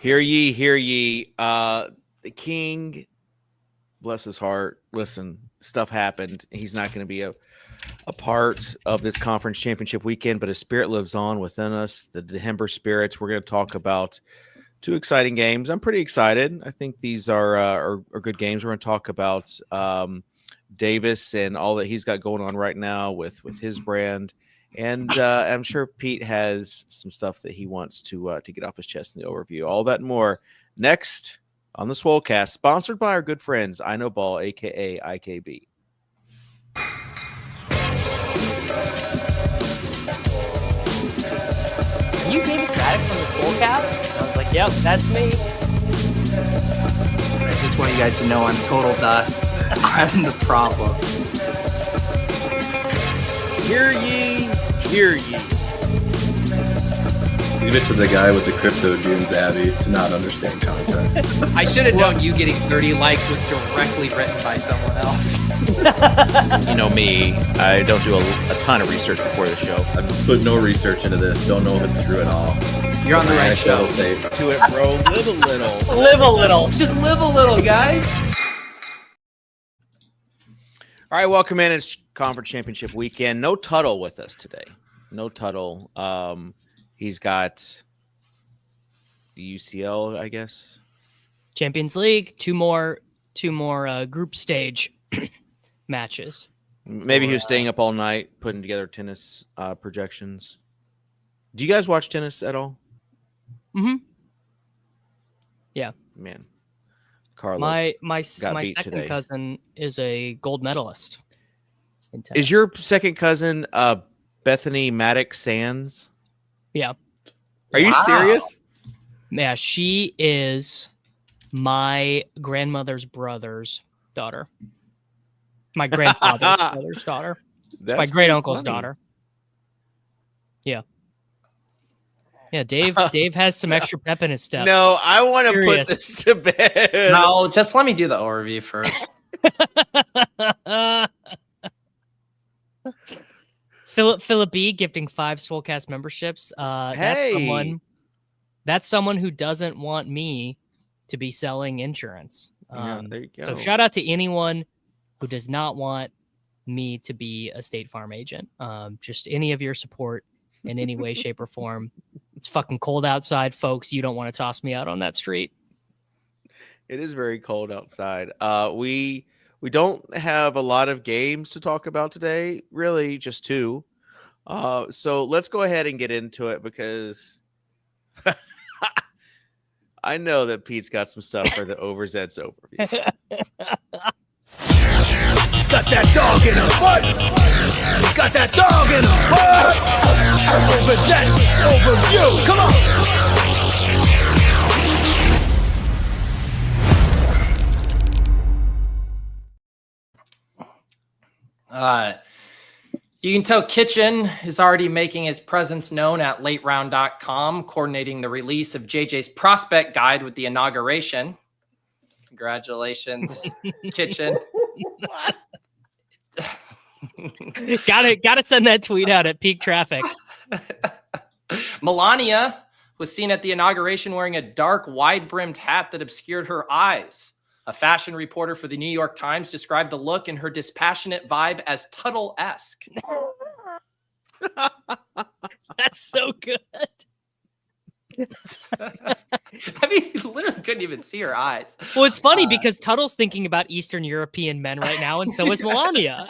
Hear ye, hear ye. The king, bless his heart. Listen, stuff happened. He's not going to be a part of this conference championship weekend, but his spirit lives on within us. The Hember spirits. We're going to talk about two exciting games. I'm pretty excited. I think these are good games. We're going to talk about Davis and all that he's got going on right now with his brand. And I'm sure Pete has some stuff that he wants to get off his chest in the overview. All that and more next on the Swolecast, sponsored by our good friends I Know Ball, aka IKB. Are you Davis Mattek from the Swolecast? I was like, yep, that's me. I just want you guys to know I'm total dust. I'm the problem. Hear ye, hear ye. Leave it to the guy with the crypto dunes, Abby, to not understand context. I should have known you getting 30 likes was directly written by someone else. You know me, I don't do a ton of research before the show. I've put no research into this. Don't know if it's true at all. You're on the right show. To it, bro. Live a little. Live a little. Just live a little, guys. All right, welcome in. It's conference championship weekend. No Tuttle with us today. No Tuttle. He's got the UCL, I guess. Champions League, two more group stage matches. Maybe he was staying up all night putting together tennis projections. Do you guys watch tennis at all? Mm-hmm. Yeah. Man, Carlos. My second today. cousin is a gold medalist in tennis. Is your second cousin Bethany Mattek Sands? Yeah. Are you serious? Yeah, she is my grandmother's brother's daughter. My grandfather's brother's daughter. That's my great uncle's funny. daughter. Yeah. Yeah, Dave has some extra pep in his step. No, I want to put Serious. this to bed. No, just let me do the overview first. Philip B gifting 5 Swolecast memberships. Hey. That's someone who doesn't want me to be selling insurance. Yeah, there you go. So shout out to anyone who does not want me to be a State Farm agent. Just any of your support in any way, shape, or form. It's fucking cold outside, folks. You don't want to toss me out on that street. It is very cold outside. We don't have a lot of games to talk about today, really, just 2. So let's go ahead and get into it because I know that Pete's got some stuff for the OVERZET'S overview. Got that dog in a butt. Got that dog in a butt. OVERZET overview. Come on. You can tell Kitchen is already making his presence known at lateround.com, coordinating the release of JJ's prospect guide with the inauguration. Congratulations, Kitchen. Gotta send that tweet out at peak traffic. Melania was seen at the inauguration wearing a dark, wide-brimmed hat that obscured her eyes. A fashion reporter for the New York Times described the look and her dispassionate vibe as Tuttle-esque. That's so good. I mean, you literally couldn't even see her eyes. Well, it's funny because Tuttle's thinking about Eastern European men right now, and so is Melania.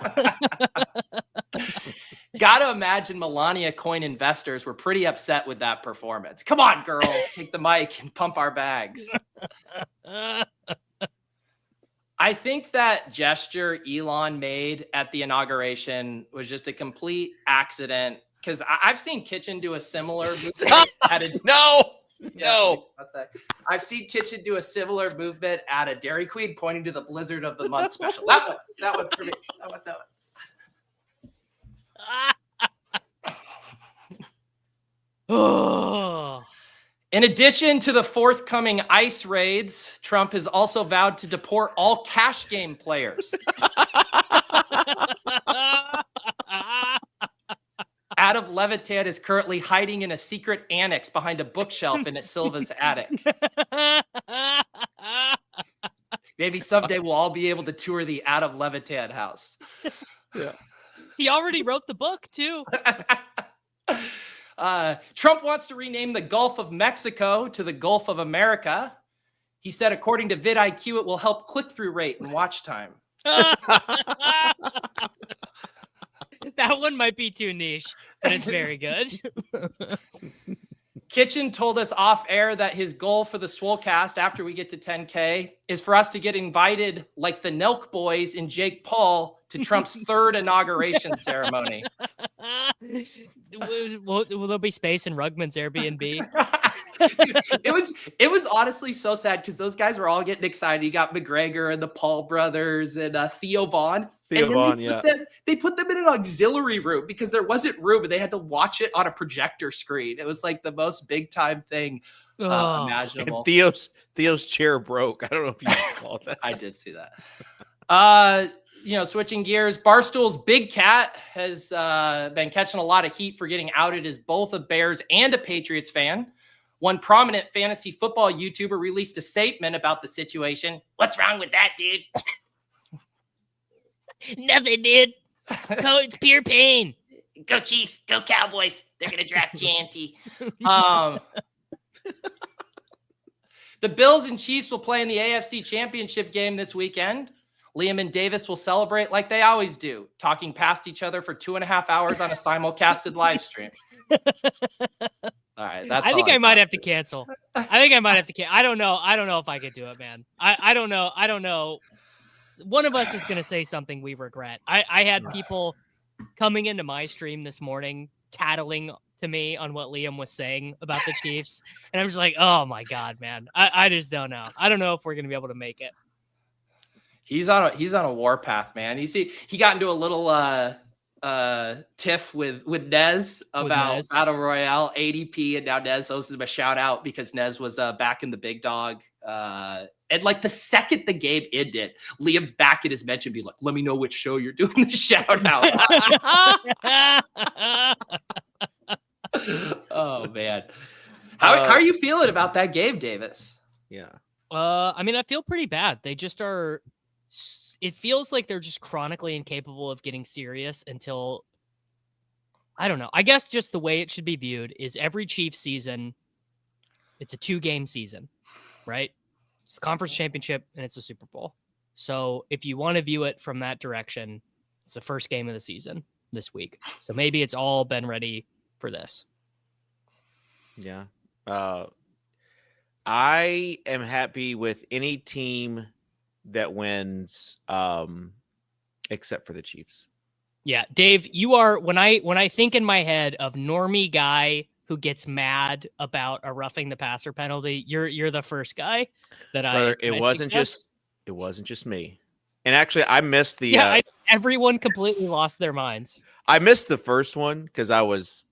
Gotta imagine Melania coin investors were pretty upset with that performance. Come on, girls, take the mic and pump our bags. I think that gesture Elon made at the inauguration was just a complete accident because I've seen Kitchen do a similar movement at a No. I've seen Kitchen do a similar movement at a Dairy Queen pointing to the Blizzard of the Month special. That one for me. That one. Oh. In addition to the forthcoming ICE raids, Trump has also vowed to deport all cash game players. Adam Levitan is currently hiding in a secret annex behind a bookshelf in Silva's attic. Maybe someday we'll all be able to tour the Adam Levitan house. Yeah. He already wrote the book too. Trump wants to rename the Gulf of Mexico to the Gulf of America. He said, according to vidIQ, it will help click-through rate and watch time. That one might be too niche, but it's very good. Kitchen told us off air that his goal for the Swolecast after we get to 10K is for us to get invited like the Nelk Boys and Jake Paul to Trump's third inauguration ceremony. Will there be space in Rugman's Airbnb? Dude, it was honestly so sad because those guys were all getting excited. You got McGregor and the Paul brothers and Theo Vaughn. They put them in an auxiliary room because there wasn't room and they had to watch it on a projector screen. It was like the most big time thing imaginable. And Theo's chair broke. I don't know if you saw that. I did see that. Switching gears, Barstool's Big Cat has been catching a lot of heat for getting outed as both a Bears and a Patriots fan. One prominent fantasy football YouTuber released a statement about the situation. What's wrong with that, dude? Nothing, dude. It's pure pain. Go Chiefs. Go Cowboys. They're going to draft Janty. The Bills and Chiefs will play in the AFC Championship game this weekend. Liam and Davis will celebrate like they always do, talking past each other for 2.5 hours on a simulcasted live stream. All right, I think I might have to cancel. I don't know. I don't know if I could do it, man. I don't know. One of us is going to say something we regret. I had people coming into my stream this morning tattling to me on what Liam was saying about the Chiefs. And I'm just like, oh my God, man. I just don't know. I don't know if we're going to be able to make it. He's on a warpath, man. You see, he got into a little tiff with Nez about Battle Royale ADP, and now Nez owes him a shout out because Nez was back in the big dog. And like the second the game ended, Liam's back in his mention, be like, "Let me know which show you're doing the shout out." Oh man, how are you feeling about that game, Davis? Yeah. I mean, I feel pretty bad. They just are. It feels like they're just chronically incapable of getting serious until, I don't know. I guess just the way it should be viewed is every Chiefs season, it's a 2-game season, right? It's the conference championship and it's a Super Bowl. So if you want to view it from that direction, it's the first game of the season this week. So maybe it's all been ready for this. Yeah. I am happy with any team that wins, except for the Chiefs. Yeah, Dave, you are when I think in my head of normie guy who gets mad about a roughing the passer penalty, you're the first guy that It wasn't just me. And actually, I missed the. Yeah, everyone completely lost their minds. I missed the first one because I was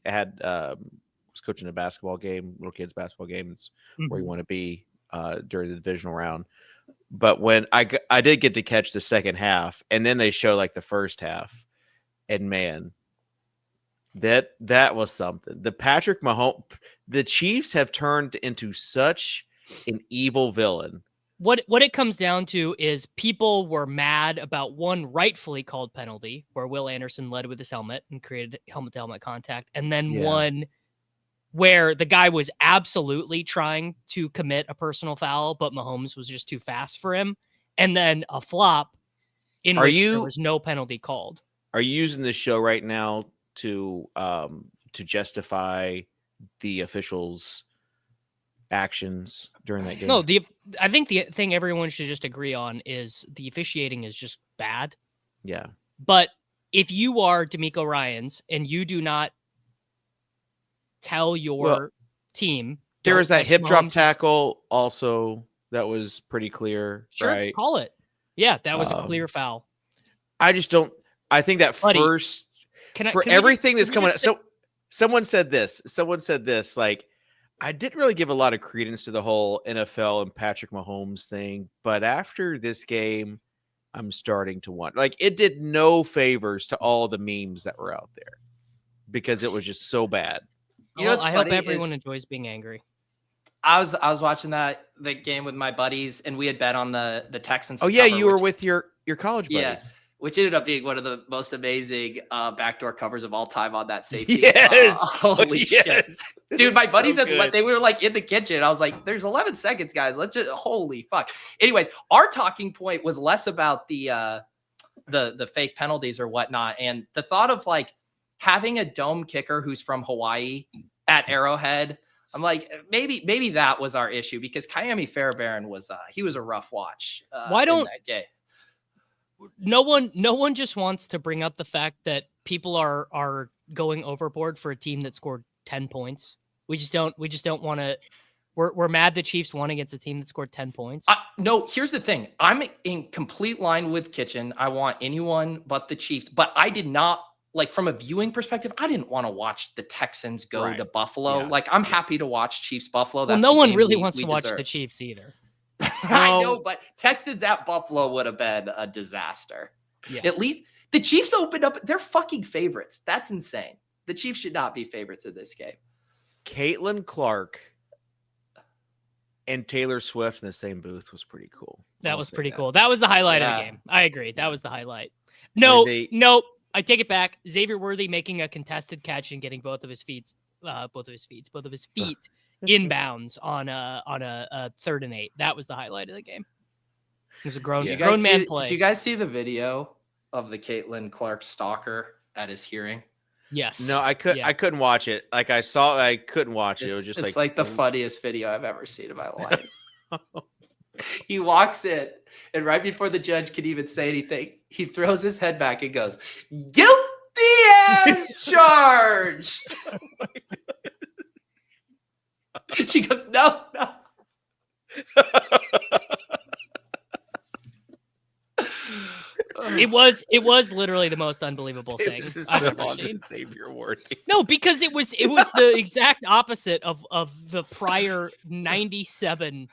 coaching a basketball game, little kids basketball game. It's where you want to be during the divisional round. But when I did get to catch the second half, and then they show like the first half, and man, that was something. The Patrick Mahomes, the Chiefs have turned into such an evil villain. What it comes down to is people were mad about one rightfully called penalty where Will Anderson led with his helmet and created helmet-to-helmet contact, and then one where the guy was absolutely trying to commit a personal foul, but Mahomes was just too fast for him. And then a flop in which there was no penalty called. Are you using this show right now to justify the officials' actions during that game? No, I think the thing everyone should just agree on is the officiating is just bad. Yeah. But if you are D'Amico Ryans and you do not tell your team. There was that hip drop tackle also that was pretty clear. Sure, right? Call it. Yeah, that was a clear foul. I just don't. I think that first everything that's coming. So someone said this. Like, I didn't really give a lot of credence to the whole NFL and Patrick Mahomes thing, but after this game, I'm starting to want. Like, it did no favors to all the memes that were out there. because it was just so bad. You know Well, what's I hope funny everyone is- enjoys being angry. I was watching the game with my buddies, and we had bet on the Texans. Oh to yeah, cover, you were which- with your college buddies. Yeah, which ended up being one of the most amazing backdoor covers of all time on that safety. Yes. Holy shit. Yes. Dude, my So buddies good. they were like in the kitchen. I was like, there's 11 seconds, guys. Let's just holy fuck. Anyways, our talking point was less about the fake penalties or whatnot, and the thought of like having a dome kicker who's from Hawaii at Arrowhead. I'm like, maybe that was our issue, because Kayami Fairbairn was he was a rough watch. Why don't- in that game. No one just wants to bring up the fact that people are going overboard for a team that scored 10 points. We just don't want to. We're mad the Chiefs won against a team that scored 10 points. No, here's the thing. I'm in complete line with Kitchen. I want anyone but the Chiefs, but I did not, like, from a viewing perspective, I didn't want to watch the Texans go Right. to Buffalo. Yeah. Like, I'm happy to watch Chiefs Buffalo. well, That's no the one game really we wants to watch deserve. the Chiefs either. I know, but Texans at Buffalo would have been a disaster. Yeah. At least the Chiefs opened up. They're fucking favorites. That's insane. The Chiefs should not be favorites in this game. Caitlin Clark and Taylor Swift in the same booth was pretty cool. That I'll was say pretty that. cool. That was the highlight of Yeah. the game. I agree. That was the highlight. When No, they- I take it back. Xavier Worthy making a contested catch and getting both of his feet inbounds on a 3rd and 8. That was the highlight of the game. It was a grown Yeah. grown man play. Did you guys see the video of the Caitlin Clark stalker at his hearing? Yes. No, I couldn't watch it. Like I couldn't watch it. It was just it's like the funniest video I've ever seen in my life. He walks in, and right before the judge can even say anything, he throws his head back and goes, "Guilty as charged." She goes, "No." It was literally the most unbelievable thing This is I've so ever on seen. Xavier Worthy. No, because it was the exact opposite of the prior 97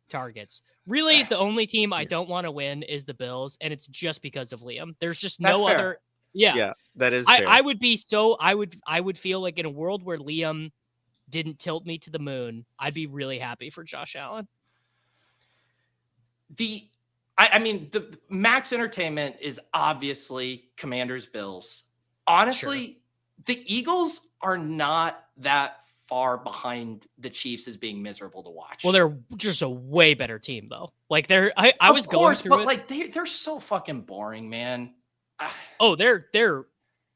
targets. Really, the only team I don't want to win is the Bills, and it's just because of Liam. There's just That's no fair. other. Yeah, Yeah, that is fair. I would be so I would feel like in a world where Liam didn't tilt me to the moon, I'd be really happy for Josh Allen. I mean, the max entertainment is obviously Commanders Bills. Honestly, the Eagles are not that far behind the Chiefs as being miserable to watch. Well, they're just a way better team though. Like I of was course, going through but it. like they're so fucking boring, man. Oh, they're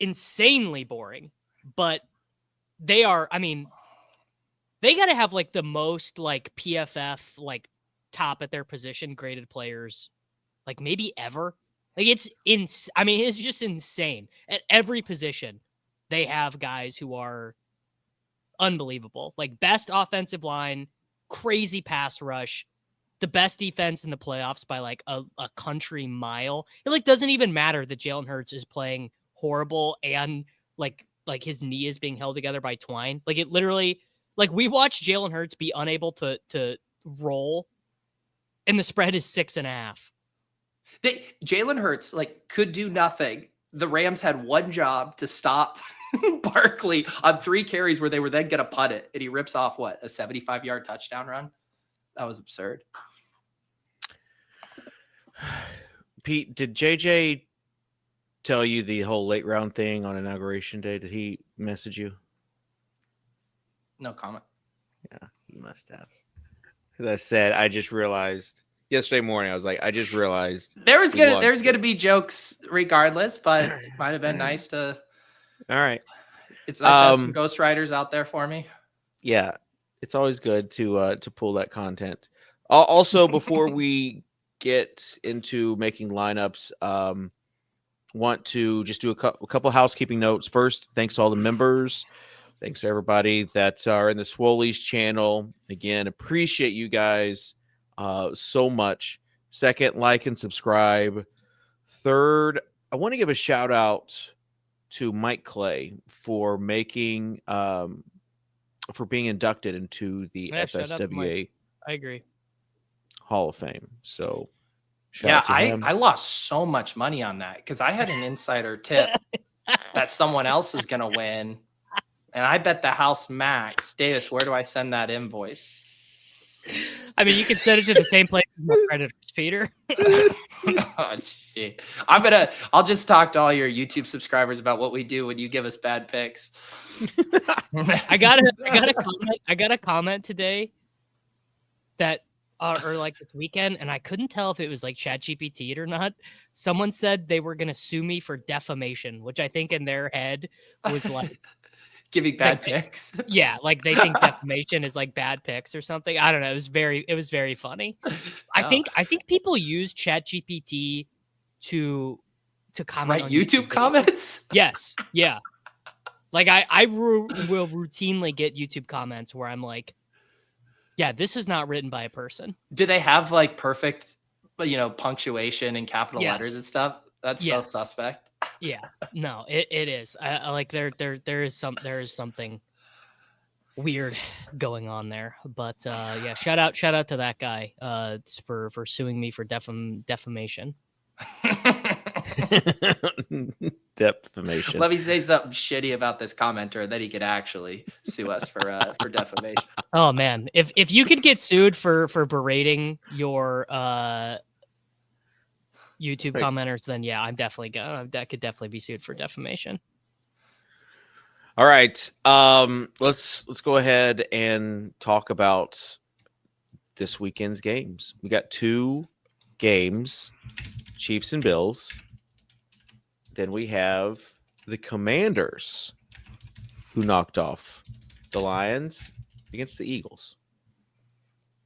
insanely boring, but they are. I mean, they got to have like the most like PFF like top at their position graded players, like maybe ever. Like I mean, it's just insane at every position. They have guys who are unbelievable, like best offensive line, crazy pass rush, the best defense in the playoffs by like a country mile. It like doesn't even matter that Jalen Hurts is playing horrible and like his knee is being held together by twine. Like it literally, like we watched Jalen Hurts be unable to roll, and the spread is 6.5. Jalen Hurts like could do nothing. The Rams had one job to stop Barkley on 3 carries where they were then going to punt it, and he rips off a 75-yard touchdown run. That was absurd. Pete, did JJ tell you the whole late round thing on Inauguration Day? Did he message you? No comment. Yeah, he must have. Because I said, I just realized yesterday morning, I was like, I just realized There's we won. gonna be jokes regardless, but it might have been nice to. All right. It's nice to have some ghostwriters out there for me. Yeah, it's always good to pull that content. Also, before we get into making lineups, want to just do a couple housekeeping notes. First, thanks to all the members. Thanks to everybody that are in the Swolecast channel. Again, appreciate you guys so much. Second, like and subscribe. Third, I want to give a shout out to Mike Clay for making for being inducted into the Yeah, shout out to Mike. FSWA I agree. Hall of Fame. So shout Yeah, out to him. I lost so much money on that because I had an insider tip that someone else is going to win. And I bet the house max. Davis, where do I send that invoice? I mean, you can send it to the same place as my Predators, Peter. Oh, shit. I'll just talk to all your YouTube subscribers about what we do when you give us bad picks. I got a comment today that or like this weekend, and I couldn't tell if it was like ChatGPT or not. Someone said they were gonna sue me for defamation, which I think in their head was like giving bad picks. Yeah, like they think defamation is like bad picks or something. I don't know. It was very funny. I think people use ChatGPT to comment on YouTube comments. Yes, yeah. Like I will routinely get YouTube comments where I'm like, yeah, this is not written by a person. Do they have like perfect, punctuation and capital letters and stuff? That's so suspect. Yeah, no, it is. I like there is something weird going on there. But yeah, shout out to that guy for suing me for defamation. Defamation. Let me say something shitty about this commenter, and then he could actually sue us for defamation. Oh man, if you could get sued for berating your YouTube commenters, then yeah, I'm definitely that could definitely be sued for defamation. All right, let's go ahead and talk about this weekend's games. We got 2 games, Chiefs and Bills. Then we have the Commanders, who knocked off the Lions against the Eagles.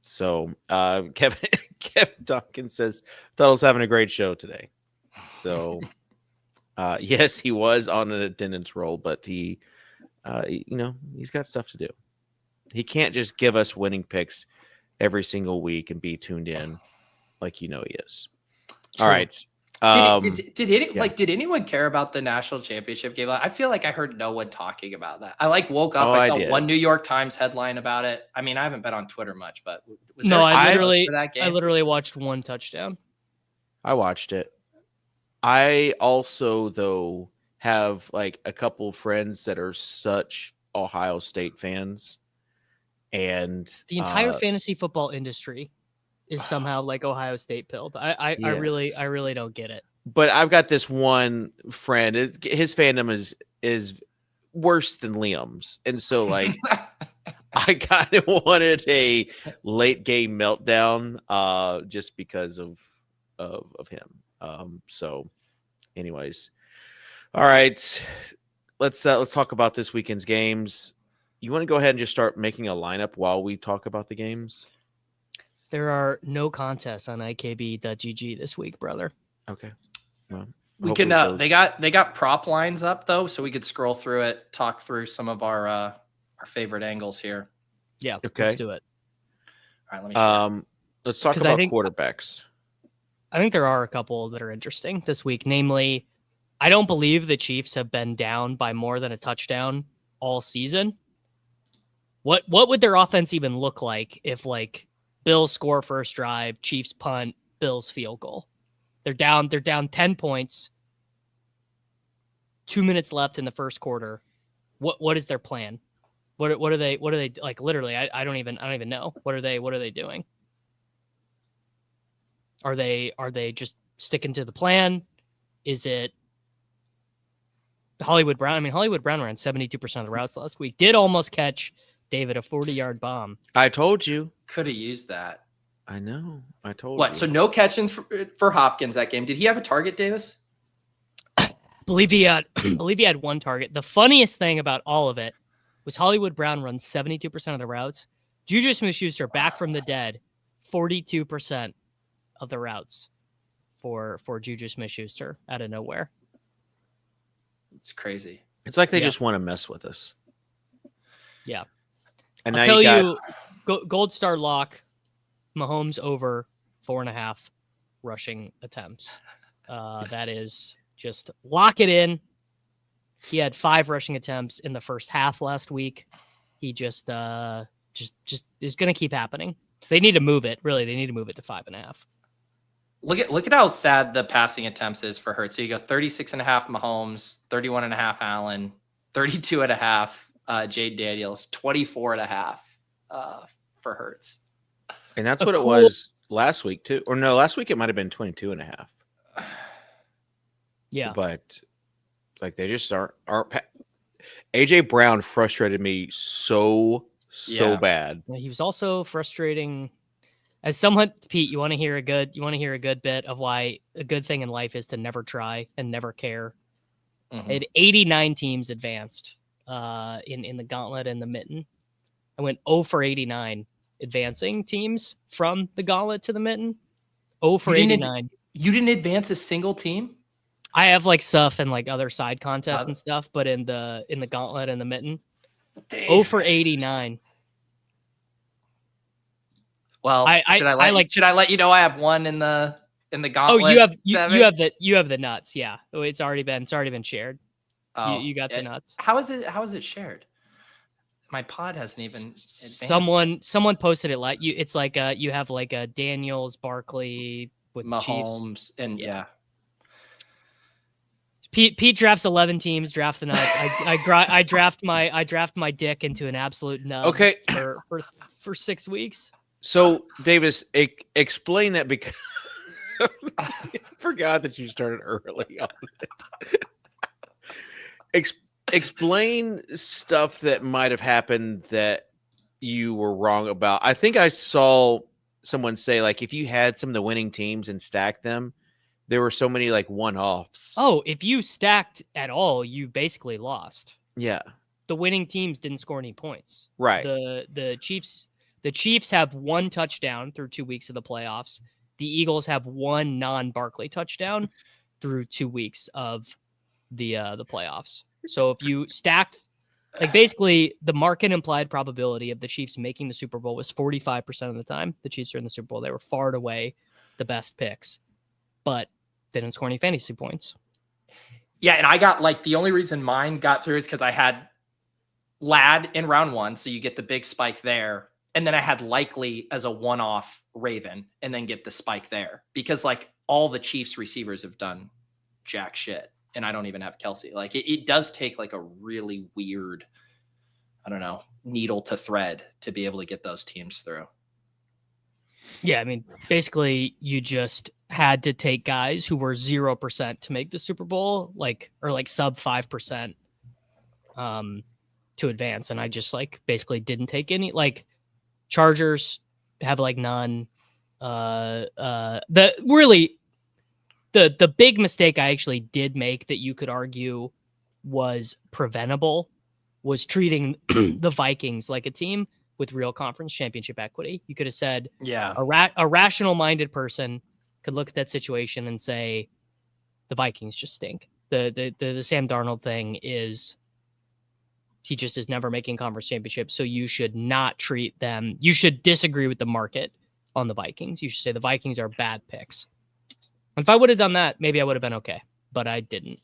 So Kevin Duncan says, thought I was having a great show today. So yes, he was on an attendance roll, but he he's got stuff to do. He can't just give us winning picks every single week and be tuned in like he is. True. All right. Did anyone care about the national championship game? I feel like I heard no one talking about that. I woke up, I saw one New York Times headline about it. I mean, I haven't bet on Twitter much, but I literally watched one touchdown. I watched it. I also, though, have like a couple friends that are such Ohio State fans, and the entire fantasy football industry is somehow like Ohio State pilled. I really don't get it. But I've got this one friend. His fandom is worse than Liam's, and so like I kind of wanted a late game meltdown, just because of him. So, anyways, all right. Let's talk about this weekend's games. You want to go ahead and just start making a lineup while we talk about the games? There are no contests on IKB.GG this week, brother. Okay. Well, we can. They got prop lines up though, so we could scroll through it, talk through some of our favorite angles here. Yeah. Okay. Let's do it. All right. Let's talk about quarterbacks. I think there are a couple that are interesting this week. Namely, I don't believe the Chiefs have been down by more than a touchdown all season. What would their offense even look like if like Bills score first drive, Chiefs punt, Bills field goal? They're down 10 points. 2 minutes left in the first quarter. What is their plan? What are they like literally? I don't even know. What are they doing? Are they just sticking to the plan? Is it Hollywood Brown? I mean, Hollywood Brown ran 72% of the routes last week. Did almost catch David a 40-yard bomb. I told you. Could have used that. I know. I told you. What? So no catchings for Hopkins that game. Did he have a target, Davis? believe he had one target. The funniest thing about all of it was Hollywood Brown runs 72% of the routes. Juju Smith-Schuster back from the dead, 42% of the routes for Juju Smith-Schuster out of nowhere. It's crazy. It's like they just want to mess with us. Yeah. And I'll tell you, Gold Star lock, Mahomes over 4.5 rushing attempts. That is just lock it in. He had 5 rushing attempts in the first half last week. He just is going to keep happening. They need to move it. Really, they need to move it to 5.5. Look at how sad the passing attempts is for Hurts. So you go 36.5 Mahomes, 31.5 Allen, 32.5 Jade Daniels, 24.5 for Hurts. And that's what it was last week too. Or no, last week it might have been 22.5. Yeah. But like they just aren't AJ Brown frustrated me so bad. He was also frustrating. As someone, Pete, you want to hear a good bit of why a good thing in life is to never try and never care. Mm-hmm. I had 89 teams advanced in the gauntlet and the mitten. I went 0 for 89 advancing teams from the gauntlet to the mitten. 0 for 89. You didn't advance a single team? I have like stuff and like other side contests and stuff, but in the gauntlet and the mitten, 0 for 89. Well, should I let you know I have one in the gauntlet? Oh, you have the nuts. Yeah, it's already been shared. Oh, you got the nuts. How is it shared? My pod hasn't even advanced. Someone posted it like you. It's like you have like a Daniels, Barkley with Mahomes, Chiefs. and yeah. Pete drafts 11 teams. Draft the nuts. I draft my dick into an absolute nut. Okay, for 6 weeks. So, Davis, explain that because I forgot that you started early on it. Explain stuff that might have happened that you were wrong about. I think I saw someone say, like, if you had some of the winning teams and stacked them, there were so many, like, one-offs. Oh, if you stacked at all, you basically lost. Yeah. The winning teams didn't score any points. Right. The Chiefs have 1 touchdown through 2 weeks of the playoffs. The Eagles have 1 non-Barkley touchdown through 2 weeks of the playoffs. So if you stacked, like basically the market implied probability of the Chiefs making the Super Bowl was 45% of the time the Chiefs are in the Super Bowl. They were far and away the best picks, but they didn't score any fantasy points. Yeah, and I got like the only reason mine got through is because I had Ladd in round 1, so you get the big spike there. And then I had Likely as a one-off Raven and then get the spike there because like all the Chiefs receivers have done jack shit. And I don't even have Kelsey. Like it does take like a really weird, I don't know, needle to thread to be able to get those teams through. Yeah. I mean, basically you just had to take guys who were 0% to make the Super Bowl, or sub 5% to advance. And I just like basically didn't take any, like, Chargers have like none. The big mistake I actually did make that you could argue was preventable was treating the Vikings like a team with real conference championship equity. You could have said, yeah, a rational minded person could look at that situation and say, the Vikings just stink. The Sam Darnold thing is, he just is never making conference championships. So you should not treat them. You should disagree with the market on the Vikings. You should say the Vikings are bad picks. If I would have done that, maybe I would have been okay, but I didn't.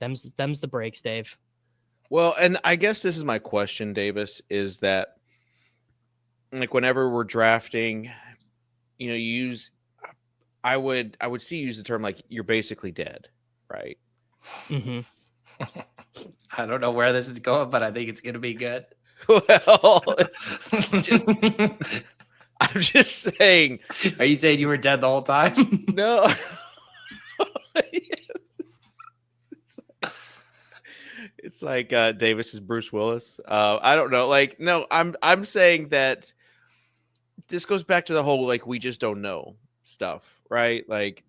Them's the breaks, Dave. Well, and I guess this is my question, Davis, is that like whenever we're drafting, I would see you use the term like you're basically dead, right? Mm-hmm. I don't know where this is going, but I think it's going to be good. Well, I'm just saying. Are you saying you were dead the whole time? No. It's like Davis is Bruce Willis. I don't know. Like, no, I'm saying that this goes back to the whole like we just don't know stuff, right? Like,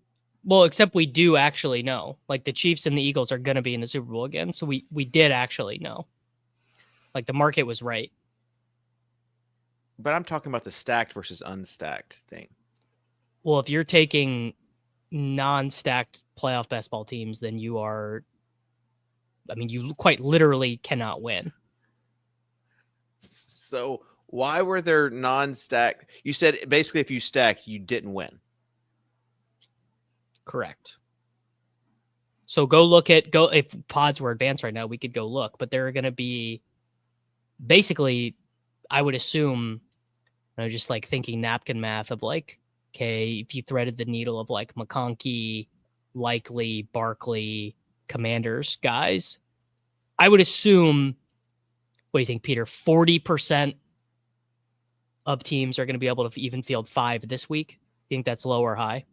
well, except we do actually know. Like the Chiefs and the Eagles are going to be in the Super Bowl again, so we did actually know. Like the market was right. But I'm talking about the stacked versus unstacked thing. Well, if you're taking non-stacked playoff best ball teams, then you quite literally cannot win. So why were there non-stacked? You said basically if you stacked, you didn't win. Correct. So if pods were advanced right now, we could go look, but there are going to be basically, I would assume, just like thinking napkin math of like Okay, if you threaded the needle of like McConkey, Likely, Barkley, Commanders guys, I would assume, what do you think, Peter? 40% of teams are going to be able to even field 5 this week. You think that's low or high?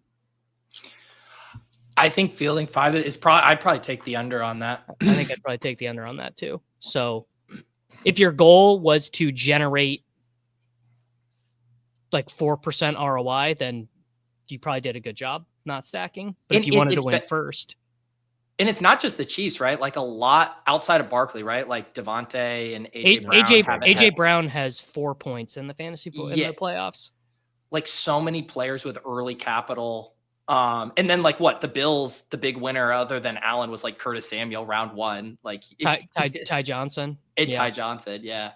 I think fielding 5 is probably, I'd probably take the under on that. I think I'd probably take the under on that too. So if your goal was to generate like 4% ROI, then you probably did a good job not stacking. But if you wanted to win first. And it's not just the Chiefs, right? Like a lot outside of Barkley, right? Like Devontae and AJ Brown has 4 points in the fantasy in the playoffs. Like so many players with early capital. And then like what the Bills, the big winner other than Allen was like Curtis Samuel round 1, like Ty Johnson. Ty Johnson. Yeah.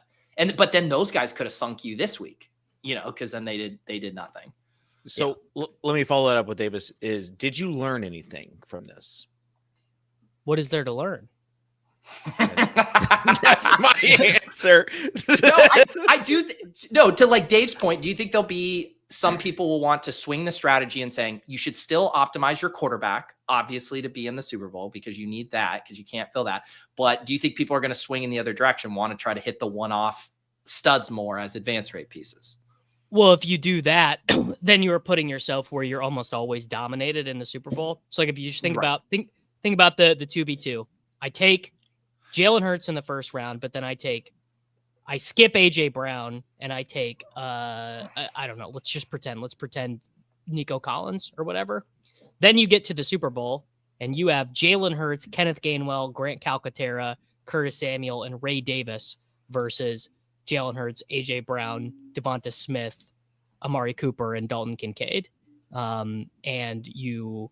But then those guys could have sunk you this week, cause then they did nothing. So let me follow that up with Davis did you learn anything from this? What is there to learn? That's my answer. No, I do. To like Dave's point, do you think there'll be some people will want to swing the strategy and saying you should still optimize your quarterback, obviously, to be in the Super Bowl because you need that because you can't fill that. But do you think people are going to swing in the other direction, want to try to hit the one-off studs more as advance rate pieces? Well, if you do that, then you are putting yourself where you're almost always dominated in the Super Bowl. So like if you just think about the 2v2, I take Jalen Hurts in the first round, but then I skip AJ Brown and I take I don't know, let's pretend Nico Collins or whatever. Then you get to the Super Bowl and you have Jalen Hurts, Kenneth Gainwell, Grant Calcaterra, Curtis Samuel, and Ray Davis versus Jalen Hurts, AJ Brown, Devonta Smith, Amari Cooper, and Dalton Kincaid. And you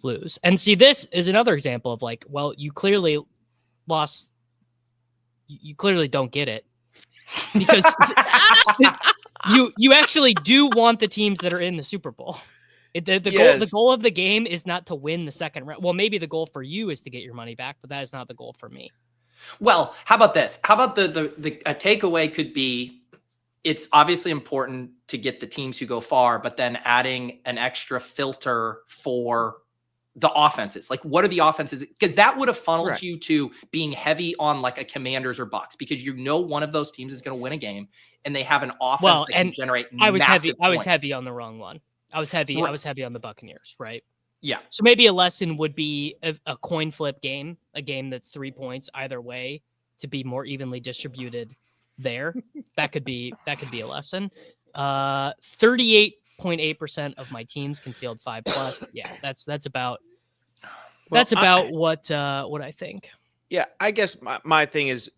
lose. And see, this is another example of like, well, you clearly lost. You clearly don't get it because you actually do want the teams that are in the Super Bowl. The goal of the game is not to win the second round. Well, maybe the goal for you is to get your money back, but that is not the goal for me. Well, how about this? How about a takeaway could be, it's obviously important to get the teams who go far, but then adding an extra filter for the offenses. Like, what are the offenses? Because that would have funneled you to being heavy on like a Commanders or Bucks, because one of those teams is going to win a game and they have an offense that can generate I was points. heavy on the wrong one. I was heavy on the Buccaneers, right? Yeah. So maybe a lesson would be a coin flip game, a game that's 3 points either way to be more evenly distributed there. That could be a lesson. 38.8% of my teams can field 5+. Yeah, that's about what I think. Yeah, I guess my thing is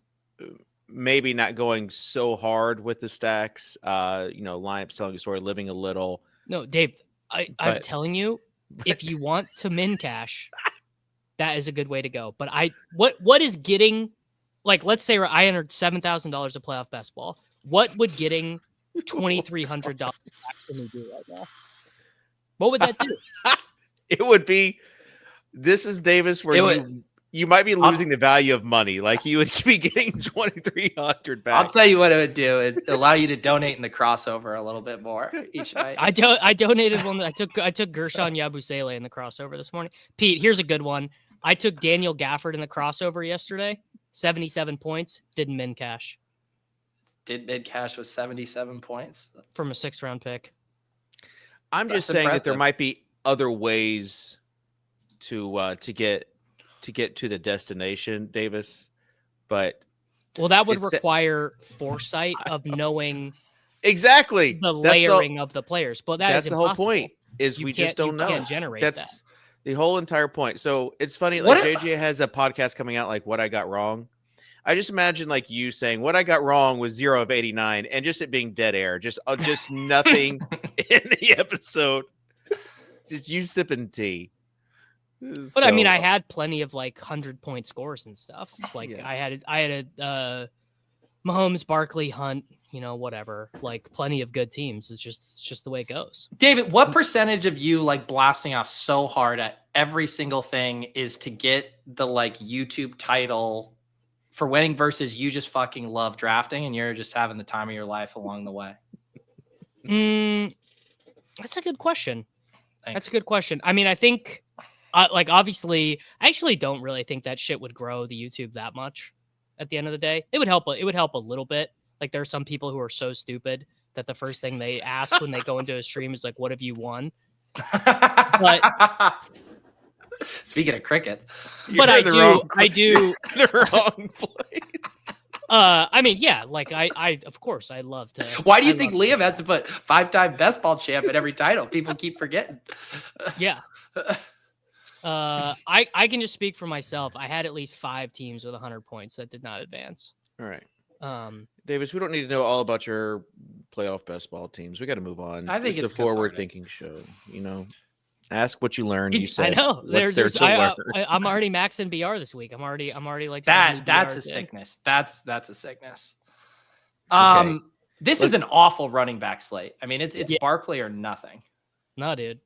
maybe not going so hard with the stacks. Lineups telling a story, living a little. No, Dave, I'm telling you, if you want to min cash, that is a good way to go. But what is getting, like, let's say I entered $7,000 of playoff best ball. What would getting $2,300 back to me do right now? What would that do? It would be, this is Davis, where you might be losing the value of money. Like, you would be getting $2,300 back. I'll tell you what it would do. It'd allow you to donate in the crossover a little bit more each night. I donated one. I took Gershon Yabusele in the crossover this morning. Pete, here's a good one. I took Daniel Gafford in the crossover yesterday. 77 points. Didn't min cash. Did mid cash with 77 points from a 6th round pick. I'm just saying that there might be other ways to get to the destination, Davis. But that would require foresight of knowing exactly the layering of the players. But that's the whole point. Is we just don't know. Can't generate that's the whole entire point. So it's funny. Like, JJ has a podcast coming out, like What I Got Wrong. I just imagine like you saying what I got wrong was 0 of 89 and just it being dead air, just nothing in the episode, just you sipping tea. But I mean, I had plenty of like 100-point scores and stuff. Like I had a Mahomes, Barkley, Hunt, whatever, like plenty of good teams. It's just the way it goes. David, what percentage of you like blasting off so hard at every single thing is to get the like YouTube title for winning versus you just fucking love drafting and you're just having the time of your life along the way? That's a good question. Thanks. That's a good question. I mean, I think, obviously, I actually don't really think that shit would grow the YouTube that much. At the end of the day, it would help. It would help a little bit. Like, there are some people who are so stupid that the first thing they ask when they go into a stream is like, "What have you won?" But speaking of cricket, but I do the wrong place. I mean, yeah, like I of course I love to. Why do you think Liam has to put 5-time best ball champ in every title? People keep forgetting. Yeah. I can just speak for myself. I had at least 5 teams with 100 points that did not advance. All right. Davis, we don't need to know all about your playoff best ball teams. We got to move on. I think it's a forward-thinking show. You know, ask what you learned. You said, I know. What's there to learn? I'm already maxing BR this week. I'm already like that. That's a sickness. That's a sickness. This is an awful running back slate. I mean, it's Barkley or nothing. No, dude.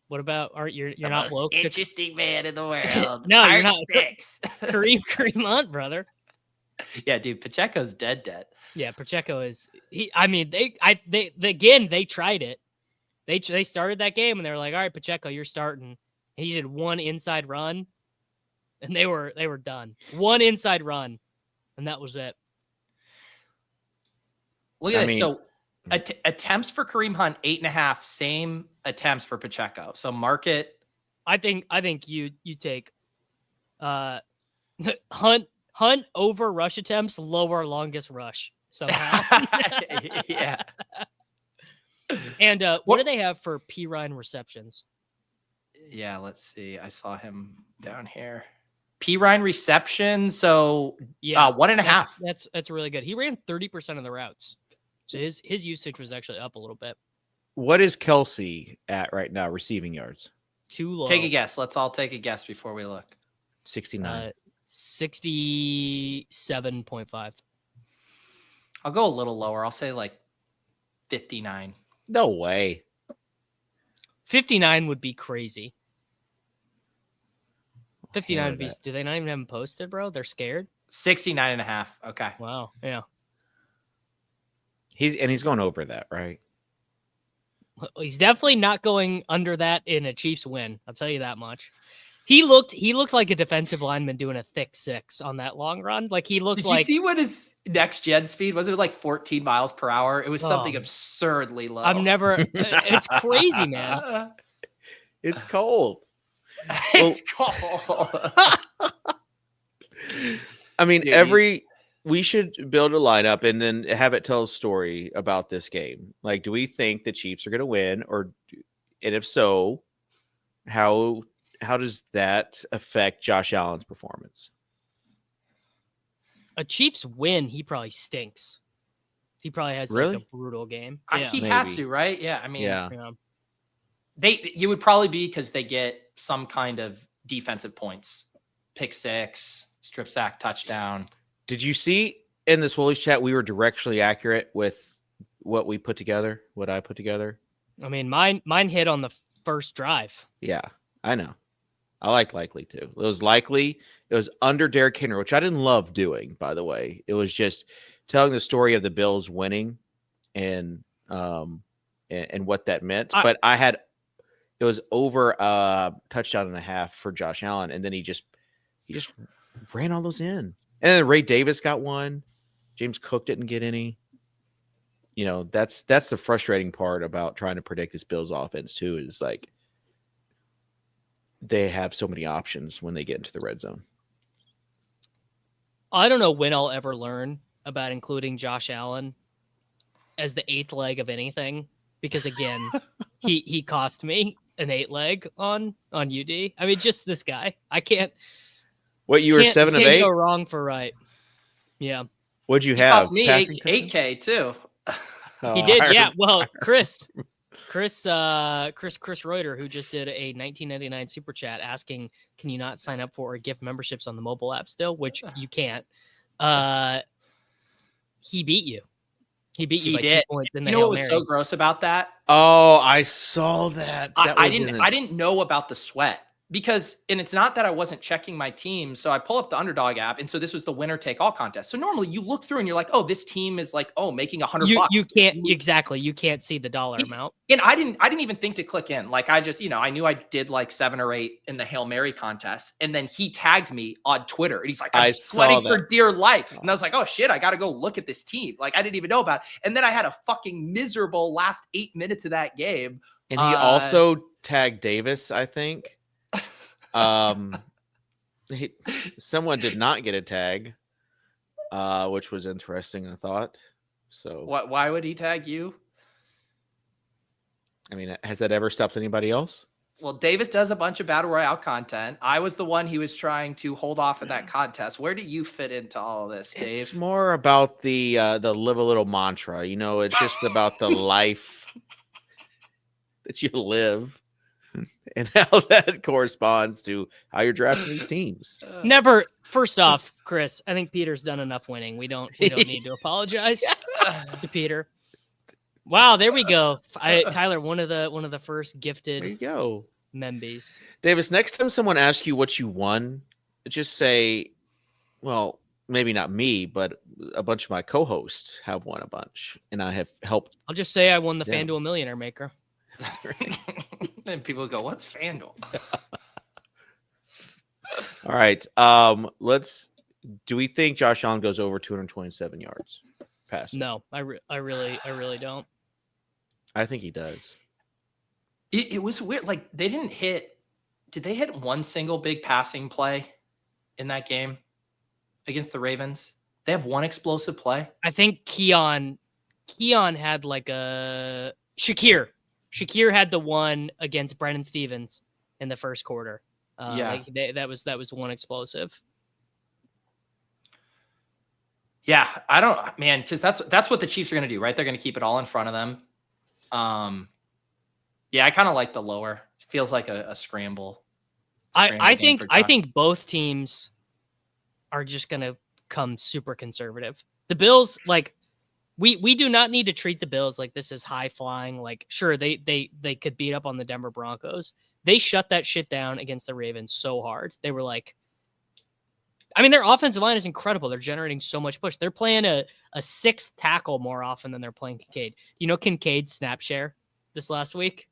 What about you're not woke? Interesting man in the world. No, you're not. Kareem Hunt, brother. Yeah, dude, Pacheco's dead. Yeah, Pacheco is I mean, they tried it. They started that game and they were like, "All right, Pacheco, you're starting." And he did one inside run, and they were done. One inside run, and that was it. Look at this. So attempts for Kareem Hunt 8.5. Same attempts for Pacheco. So market. I think you take Hunt over rush attempts, lower longest rush somehow. Yeah. And what do they have for P. Ryan receptions? Yeah, let's see. I saw him down here. P. Ryan reception. So 1.5. That's really good. He ran 30% of the routes. So his usage was actually up a little bit. What is Kelsey at right now, receiving yards? Too low. Take a guess. Let's all take a guess before we look. 69. 67.5. I'll go a little lower. I'll say like 59. No way. 59 would be crazy. 59 would be. Do they not even have him posted, bro? They're scared. 69.5. Okay. Wow. Yeah. He's going over that, right? He's definitely not going under that in a Chiefs win. I'll tell you that much. He looked like a defensive lineman doing a thick 6 on that long run. Like he looked like. Did you see what his next gen speed was? It like 14 miles per hour. It was something absurdly low. It's crazy, man. It's cold. It's cold. I mean, we should build a lineup and then have it tell a story about this game. Like, do we think the Chiefs are going to win, and if so, how does that affect Josh Allen's performance? A Chiefs win, he probably stinks. He probably has like a brutal game. He has to, right? Yeah, I mean, yeah. He would probably be because they get some kind of defensive points, pick 6, strip sack, touchdown. Did you see in the Swolecast chat we were directionally accurate with what we put together? What I put together? I mean, mine hit on the first drive. Yeah, I know. I like likely too. It was likely. It was under Derrick Henry, which I didn't love doing, by the way. It was just telling the story of the Bills winning and what that meant. But it was over a touchdown and a half for Josh Allen, and then he just ran all those in. And then Ray Davis got one. James Cook didn't get any. You know, that's the frustrating part about trying to predict this Bills offense too, is like they have so many options when they get into the red zone. I don't know when I'll ever learn about including Josh Allen as the 8th leg of anything, because again, he cost me an 8 leg on UD. I mean, just this guy. I can't. What, you were 7 of 8? Go wrong for right. Yeah. What'd you have? Cost me 8K too. He did. Yeah. Well, Chris Reuter, who just did a 1999 super chat asking, can you not sign up for gift memberships on the mobile app still? Which you can't. He beat you. He beat you by 2 points. You know what was so gross about that? Oh, I saw that. I didn't know about the sweat. because, and it's not that I wasn't checking my team. So I pull up the Underdog app. And so this was the winner take all contest. So normally you look through and you're like, oh, this team is like, oh, making $100. You can't, exactly. You can't see the dollar amount. And I didn't even think to click in. Like I just, I knew I did like 7 or 8 in the Hail Mary contest. And then he tagged me on Twitter and he's like, I'm sweating for dear life. And I was like, oh shit, I got to go look at this team. Like I didn't even know about it. And then I had a fucking miserable last 8 minutes of that game. And he also tagged Davis, I think. Someone did not get a tag, which was interesting, I thought. So why would he tag you? I mean, has that ever stopped anybody else? Well, Davis does a bunch of battle royale content. I was the one he was trying to hold off of that contest. Where do you fit into all of this, Dave? It's more about the live a little mantra. It's just about the life that you live. And how that corresponds to how you're drafting these teams. Never. First off, Chris, I think Peter's done enough winning. We don't need to apologize to Peter. Wow, there we go. Tyler, one of the first gifted. There you go, Membies. Davis. Next time someone asks you what you won, just say, "Well, maybe not me, but a bunch of my co-hosts have won a bunch, and I have helped." I'll just say I won the FanDuel Millionaire Maker. That's right. And people go, what's FanDuel? All right. Do we think Josh Allen goes over 227 yards passing? No, I really don't. I think he does. It was weird. Like did they hit one single big passing play in that game against the Ravens? They have one explosive play. I think Keon had like a Shakir had the one against Brennan Stevens in the first quarter. That was one explosive. Yeah, because that's what the Chiefs are going to do, right? They're going to keep it all in front of them. I kind of like the lower. It feels like a scramble. I think both teams are just going to come super conservative. The Bills, like, we do not need to treat the Bills like this is high flying. Like, sure, they could beat up on the Denver Broncos. They shut that shit down against the Ravens so hard. They were like, I mean, their offensive line is incredible. They're generating so much push. They're playing a 6th tackle more often than they're playing Kincaid. You know Kincaid's snap share this last week?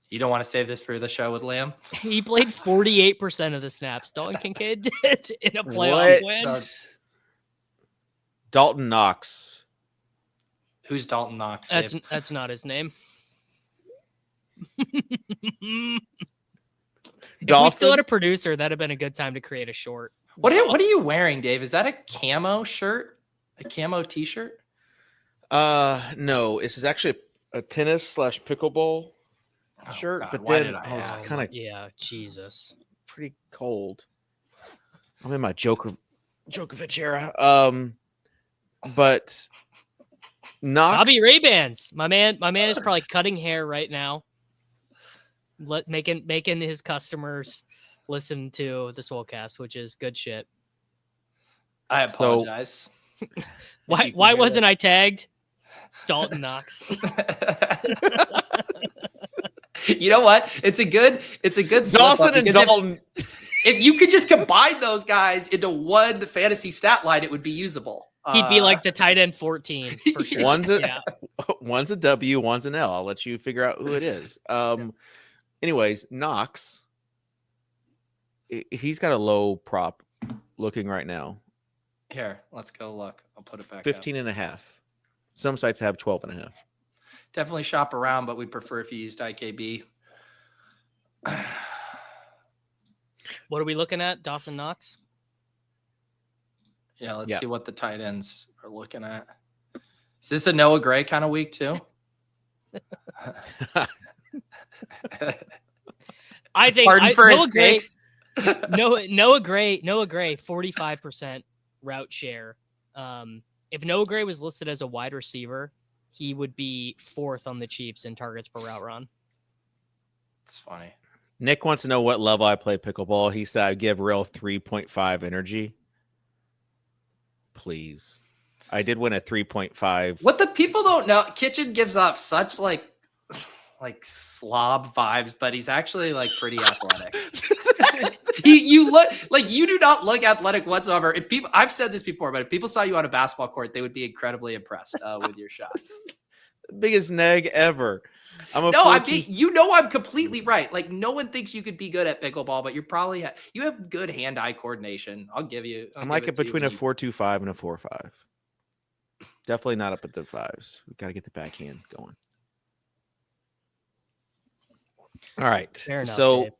You don't want to save this for the show with Liam? He played 48% of the snaps. Dalton Kincaid did in a playoff win. Dalton Knox. Who's Dalton Knox? That's not his name. If we still had a producer, that'd have been a good time to create a short. What are you wearing, Dave? Is that a camo shirt? A camo t-shirt? No, this is actually a tennis / pickleball shirt, but then I was kind of Jesus, pretty cold. I'm in my Djokovic era. But Knox, Bobby Ray-Bans. My man is probably cutting hair right now, making his customers listen to the Swolecast, which is good shit. I apologize. Why wasn't I tagged? Dalton Knox. You know what? It's a good Dawson and Dalton. If you could just combine those guys into one fantasy stat line, it would be usable. He'd be like the tight end 14 for sure. One's a W, one's an L. I'll let you figure out who it is. Anyways, Knox, he's got a low prop looking right now. Here, let's go look. I'll put it back 15.5. Some sites have 12.5. Definitely shop around, but we'd prefer if you used IKB. What are we looking at? Dawson Knox? Yeah, let's see what the tight ends are looking at. Is this a Noah Gray kind of week too? I think Noah Gray, 45% route share. If Noah Gray was listed as a wide receiver, he would be 4th on the Chiefs in targets per route run. It's funny. Nick wants to know what level I play pickleball. He said I give real 3.5 energy. Please. I did win a 3.5. What the people don't know, Kitchen gives off such like slob vibes, but he's actually like pretty athletic. You look like you do not look athletic whatsoever. If people, I've said this before, but if people saw you on a basketball court, they would be incredibly impressed with your shots. Biggest neg ever. I'm a No, 14 I'm completely right. Like no one thinks you could be good at pickleball, but you're probably you have good hand-eye coordination. I'll give you. I'm like it between a 4.25 and a 4.5. Definitely not up at the fives. We got to get the backhand going. All right. Fair enough, So, Dave.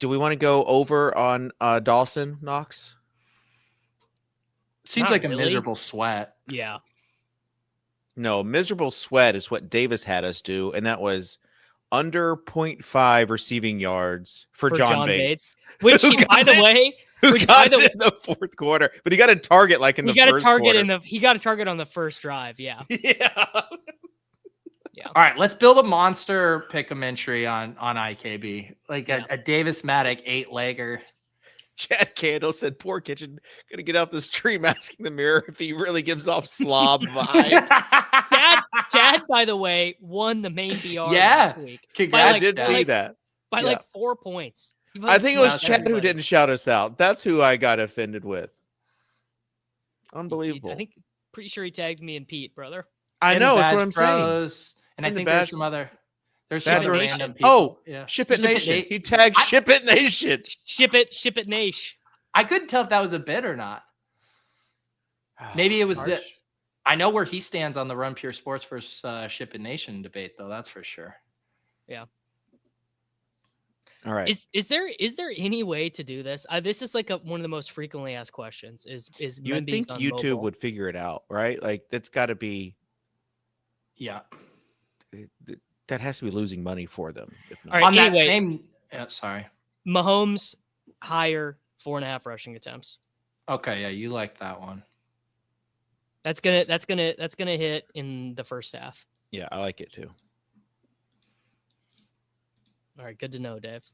do we want to go over on Dawson Knox? Seems Not like a really. miserable sweat. Yeah. No, miserable sweat is what Davis had us do, and that was under 0.5 receiving yards for John Bates. Which, Who he, by got the it? way, Who which, got by the it in the fourth quarter, but he got a target like in he the got a first target quarter. in the he got a target on the first drive. Yeah. Yeah. All right, let's build a monster pick 'em entry on IKB, like a Davis Mattek 8-legger. Chad Candle said, "Poor Kitchen gonna get off this tree masking the mirror if he really gives off slob vibes." Chad, by the way, won the main BR Yeah. last week. Congrats, I did Chad. see that. By Yeah. like 4 points. He I think it was smashed Chad who everybody. didn't shout us out. That's who I got offended with. Unbelievable. I think pretty sure he tagged me and Pete, brother. I And know. the That's what Badge I'm saying. Bros, and I And the think there's Badge- some other. There's Badge some Bros. random people. Oh, yeah. Ship It Ship It Nation. Na- He tagged I- Ship It Nation. Ship it, Niche. I couldn't tell if that was a bit or not. Maybe it was Harsh. I know where he stands on the Run Pure Sports versus Ship It Nation debate, though. That's for sure. All right. Is there any way to do this? This is like one of the most frequently asked questions. Is You would Mendy's think on YouTube mobile? would figure it out, right? Like that's got to be. Yeah. That has to be losing money for them. If not. All right, On that anyway. same. Sorry. Mahomes higher 4.5 rushing attempts. Okay. Yeah, you like that one. That's gonna hit in the first half. Yeah, I like it too. All right, good to know, Dave.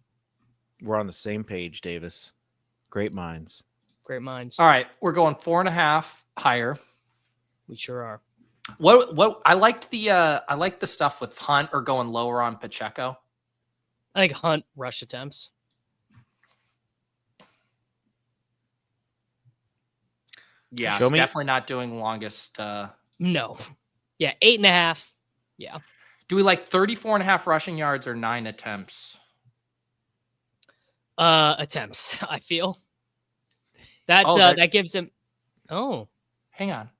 We're on the same page, Davis. Great minds. Great minds. All right, we're going 4.5 higher. We sure are. What I liked the stuff with Hunt or going lower on Pacheco. I think Hunt rush attempts. Yeah, Show me- definitely not doing longest. No. Yeah, 8.5. Yeah. Do we like 34.5 rushing yards or 9 attempts? Attempts, I feel. That that gives him Hang on.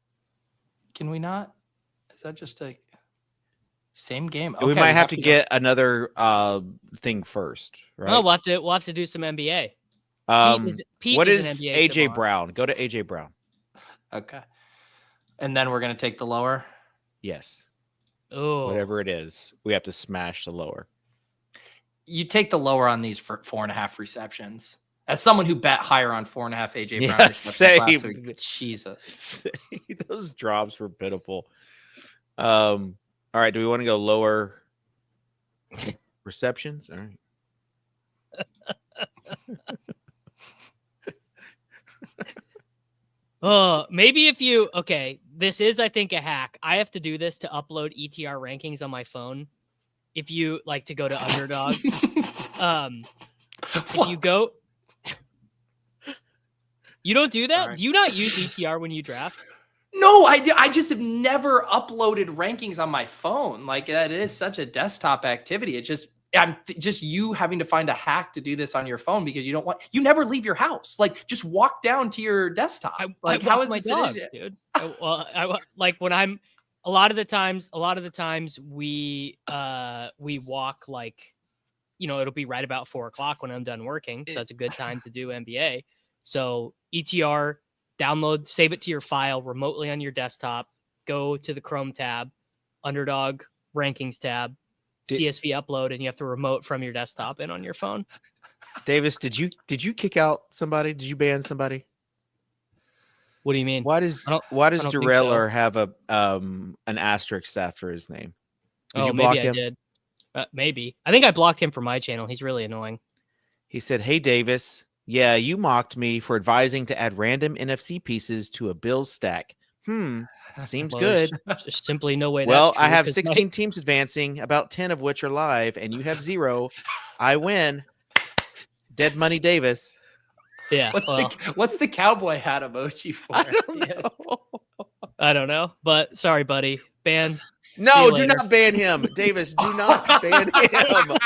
Can we not? Is that just a same game? we Okay, might have to go- get another thing first, right? Oh, we'll have to do some NBA. Pete what is is an NBA AJ savant. Brown? Go to AJ Brown. Okay. And then we're gonna take the lower. Yes. Oh, Whatever it is, we have to smash the lower. You take the lower on these for 4.5 receptions. As someone who bet higher on 4.5 AJ Brown Yeah, receptions last same. week, Jesus. Those drops were pitiful. All right, do we want to go lower receptions? All right. Maybe if you this is I think a hack. I have to do this to upload ETR rankings on my phone. If you like to go to Underdog, if you go, you don't do that. Right. Do you not use ETR when you draft? No, I just have never uploaded rankings on my phone. Like that is such a desktop activity. I'm just you having to find a hack to do this on your phone because you never leave your house. Like just walk down to your desktop. I how walk is my this an dogs, idiot? dude. I like when I'm a lot of the times we walk like, it'll be right about 4:00 when I'm done working. So that's a good time to do NBA. So ETR, download, save it to your file remotely on your desktop, go to the Chrome tab, Underdog rankings tab, CSV upload, and you have to remote from your desktop and on your phone. Davis, did you kick out somebody? Did you ban somebody? What do you mean? Why does I don't think so. Dureller have an asterisk after his name? Did you block maybe him? I did. Maybe. I think I blocked him from my channel. He's really annoying. He said, "Hey Davis, yeah, you mocked me for advising to add random NFC pieces to a Bills stack. Seems Well, good. There's simply no way. Well, that's I true, have 'cause 16 teams advancing, about 10 of which are live, and you have 0. I win. Dead Money Davis." Yeah. What's the cowboy hat emoji for? I don't know. But sorry, buddy. Ban. No, do not ban him. Davis, do not ban him.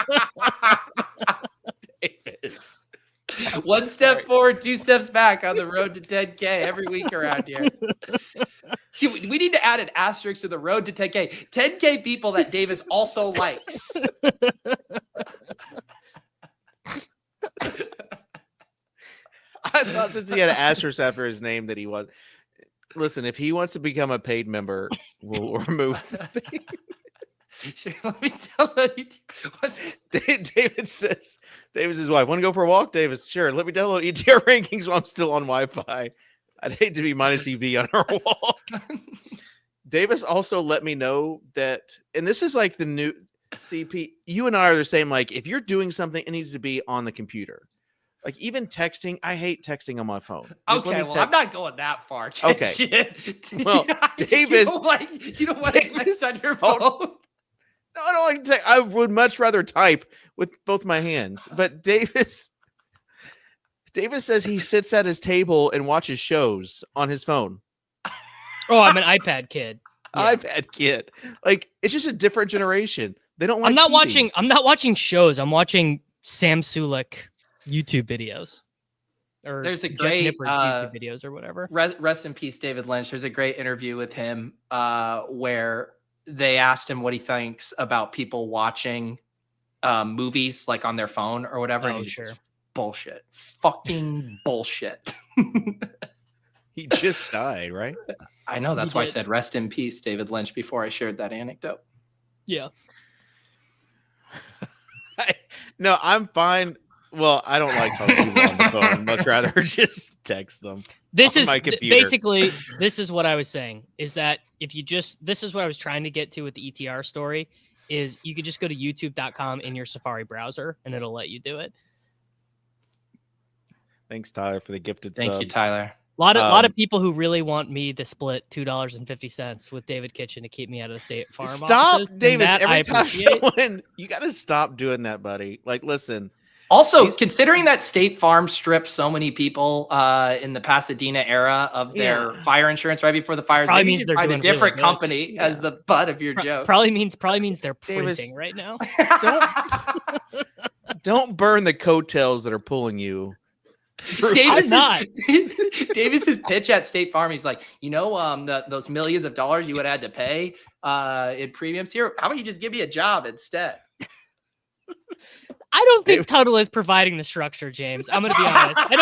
Davis. One step forward, 2 steps back on the road to 10K every week around here. See, we need to add an asterisk to the road to 10K. 10K people that Davis also likes. I thought since he had an asterisk after his name that he was. Listen, if he wants to become a paid member, we'll remove the pay. Sure, let me tell you. David says, Davis' wife, want to go for a walk? Davis, sure. Let me download ETR rankings while I'm still on Wi-Fi. I'd hate to be minus EV on our walk. Davis also let me know that, and this is like the new CP, you and I are the same, like if you're doing something, it needs to be on the computer. Like even texting, I hate texting on my phone. Okay, well, I'm not going that far. Okay. Well, Davis, you don't want to text on your phone. No, I don't like to text. I would much rather type with both my hands. But Davis says he sits at his table and watches shows on his phone. Oh, I'm an iPad kid. Yeah. iPad kid. Like it's just a different generation. They don't like. I'm not watching shows. I'm watching Sam Sulek YouTube videos. Or there's a Jeff great Nippard YouTube videos or whatever. Rest in peace, David Lynch. There's a great interview with him where they asked him what he thinks about people watching movies like on their phone or whatever. Oh, and sure. Bullshit. Fucking bullshit. He just died, right? I know. That's why I said rest in peace, David Lynch, before I shared that anecdote. Yeah. No, I'm fine. Well, I don't like talking to people on the phone. Much rather just text them. This is basically, this is what I was saying, is that if you just, this is what I was trying to get to with the ETR story, is you could just go to youtube.com in your Safari browser and it'll let you do it. Thanks, Tyler, for the gifted subs. Thank you, Tyler. A lot of people who really want me to split $2.50 with David Kitchen to keep me out of the State Farm. Stop, offices, Davis. Every time someone, you got to stop doing that, buddy. Like, listen. Also, considering that State Farm stripped so many people in the Pasadena era of their fire insurance right before the fires, probably means they're find doing a different really company as the butt of your joke. Probably means they're printing right now. Don't burn the coattails that are pulling you. Davis's pitch at State Farm, he's like, those millions of dollars you would have had to pay in premiums here. How about you just give me a job instead? I don't think Tuttle is providing the structure, James. I'm going to be honest. I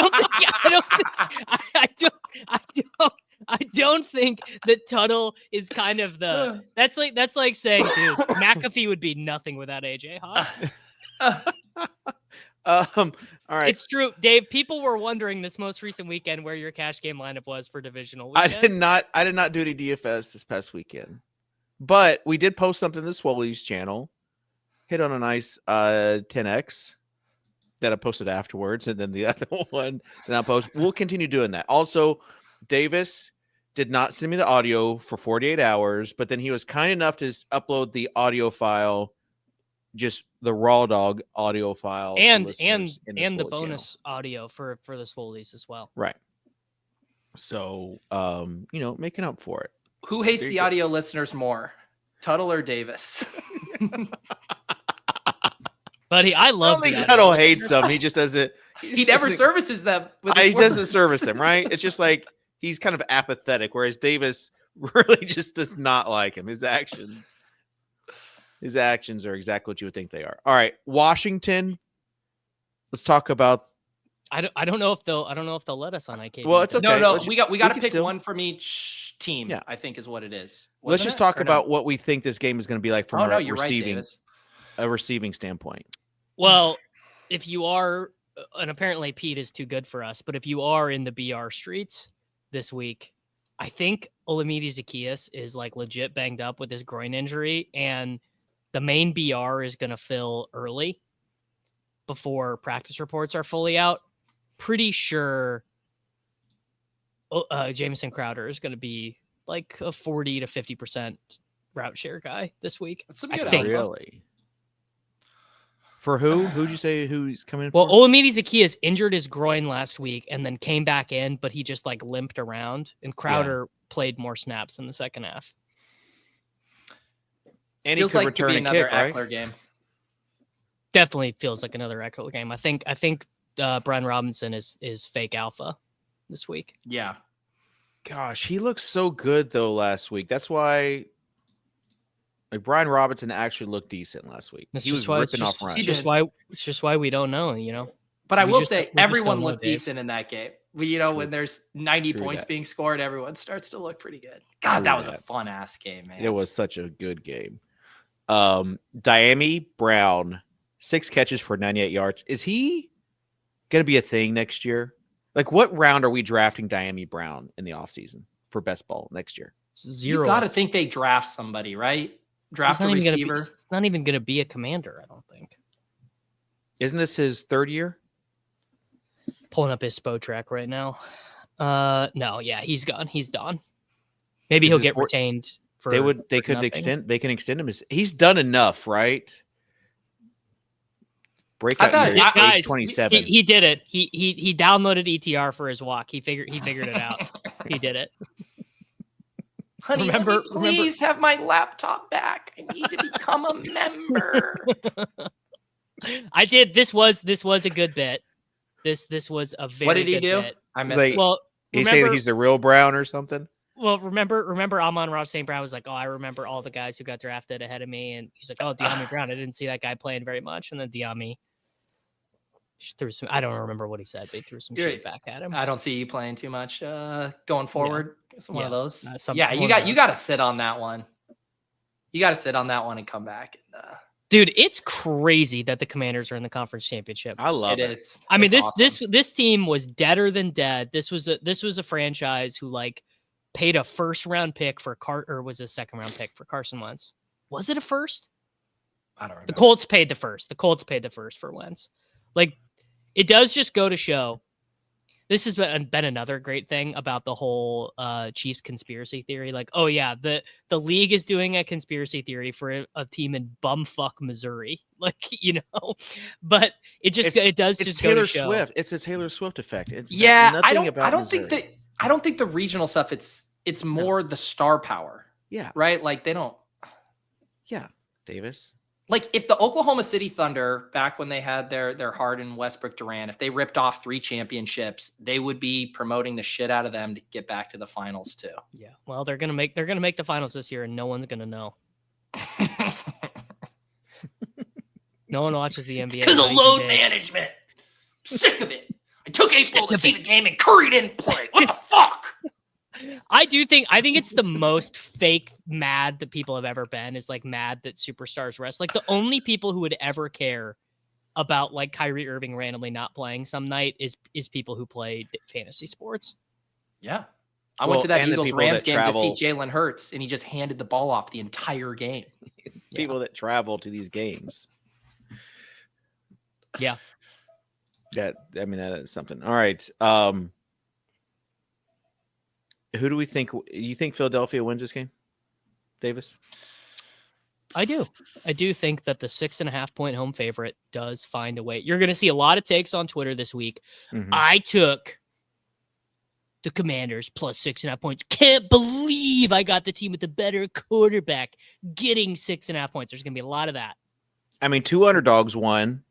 don't think that Tuttle is kind of the. That's like saying, dude, McAfee would be nothing without AJ Hawk. All right. It's true, Dave. People were wondering this most recent weekend where your cash game lineup was for divisional weekend. I did not do any DFS this past weekend, but we did post something to the Swolecast channel. Hit on a nice 10x that I posted afterwards, and then the other one that I post. We'll continue doing that. Also, Davis did not send me the audio for 48 hours, but then he was kind enough to upload the audio file, just the raw dog audio file, and the bonus audio for the Swolecast as well. Right. So, making up for it. Who hates the audio listeners more, Tuttle or Davis? Buddy, I don't think Tuttle hates them. He just doesn't. He never services them. He doesn't service them, right? It's just like he's kind of apathetic, whereas Davis really just does not like him. His actions are exactly what you would think they are. All right, Washington. Let's talk about. I don't know if they'll let us on IKB. Well, it's okay. No, we got to pick one from each team. Yeah. I think is what it is. Let's just talk about what we think this game is going to be like from a receiving standpoint. Well, if you are, and apparently Pete is too good for us, but if you are in the BR streets this week, I think Olamide Zaccheaus is like legit banged up with his groin injury, and the main BR is going to fill early before practice reports are fully out. Pretty sure Jamison Crowder is going to be like a 40 to 50% route share guy this week. That's some good really. For who? Who'd you say who's coming in Well, for? Olamide Zaccheaus injured his groin last week and then came back in, but he just like limped around. And Crowder played more snaps in the second half. And Feels he could like to return be a another kick, right? Eckler game. Definitely feels like another Eckler game. I think Brian Robinson is fake alpha this week. Yeah. Gosh, he looked so good though last week. That's why, like, Brian Robinson actually looked decent last week. He was ripping off runs. It's just why we don't know, you know. But I will just say everyone looked decent in that game. When there's 90 True points that. being scored, everyone starts to look pretty good. God, that was a fun ass game, man. It was such a good game. Diami Brown, 6 catches for 98 yards. Is he going to be a thing next year? Like, what round are we drafting Diami Brown in the offseason for best ball next year? Zero. You got to think they draft somebody, right? Draft a receiver. He's not even going to be a commander, I don't think. Isn't this his 3rd year? Pulling up his SPO track right now. No, yeah, he's gone. He's done. Maybe he'll get retained for. They can extend him. He's done enough, right? Breakout year at age 27. He did it. He downloaded ETR for his walk. He figured it out. He did it. Honey, please have my laptop back. I need to become a member. I did. This was a good bit. This was a very. What did he good do? bit. I missed it. Well, he's saying he's the real Brown or something. Well, remember Amon-Ra St. Brown was like, oh, I remember all the guys who got drafted ahead of me, and he's like, oh, De'Ami Brown. I didn't see that guy playing very much, and then De'Ami threw some. I don't remember what he said, but he threw some shit back at him. I don't see you playing too much going forward. Yeah. It's one of those. You got to sit on that one. You got to sit on that one and come back. Dude, it's crazy that the Commanders are in the conference championship. I love it. I mean, this team was deader than dead. This was a franchise who like paid a 1st round pick for or was a 2nd round pick for Carson Wentz. Was it a 1st? I don't remember. The Colts paid the 1st for Wentz. Like, it does just go to show. This has been another great thing about the whole Chiefs conspiracy theory. Like, oh yeah, the league is doing a conspiracy theory for a team in bumfuck Missouri. Like, you know, but it does just Taylor go to show. Swift. It's a Taylor Swift effect. It's I don't think the regional stuff. It's more the star power. Yeah. Right. Like they don't. Yeah, Davis. Like if the Oklahoma City Thunder, back when they had their Harden, Westbrook, Durant, if they ripped off 3 championships, they would be promoting the shit out of them to get back to the finals too. Yeah. Well, they're gonna make the finals this year, and no one's gonna know. No one watches the NBA because of load management. Sick of it. I took April to see the game, and Curry didn't play. What the fuck? I think it's the most fake mad that people have ever been is like mad that superstars rest. Like the only people who would ever care about like Kyrie Irving randomly not playing some night is people who play fantasy sports. Yeah. I went to that Eagles-Rams game to see Jalen Hurts, and he just handed the ball off the entire game. People that travel to these games. Yeah. That is something. All right. Who do we think? You think Philadelphia wins this game, Davis? I do. I do think that the 6.5 point home favorite does find a way. You're going to see a lot of takes on Twitter this week. Mm-hmm. I took the Commanders plus 6.5 points. Can't believe I got the team with the better quarterback getting 6.5 points. There's going to be a lot of that. I mean, 2 underdogs won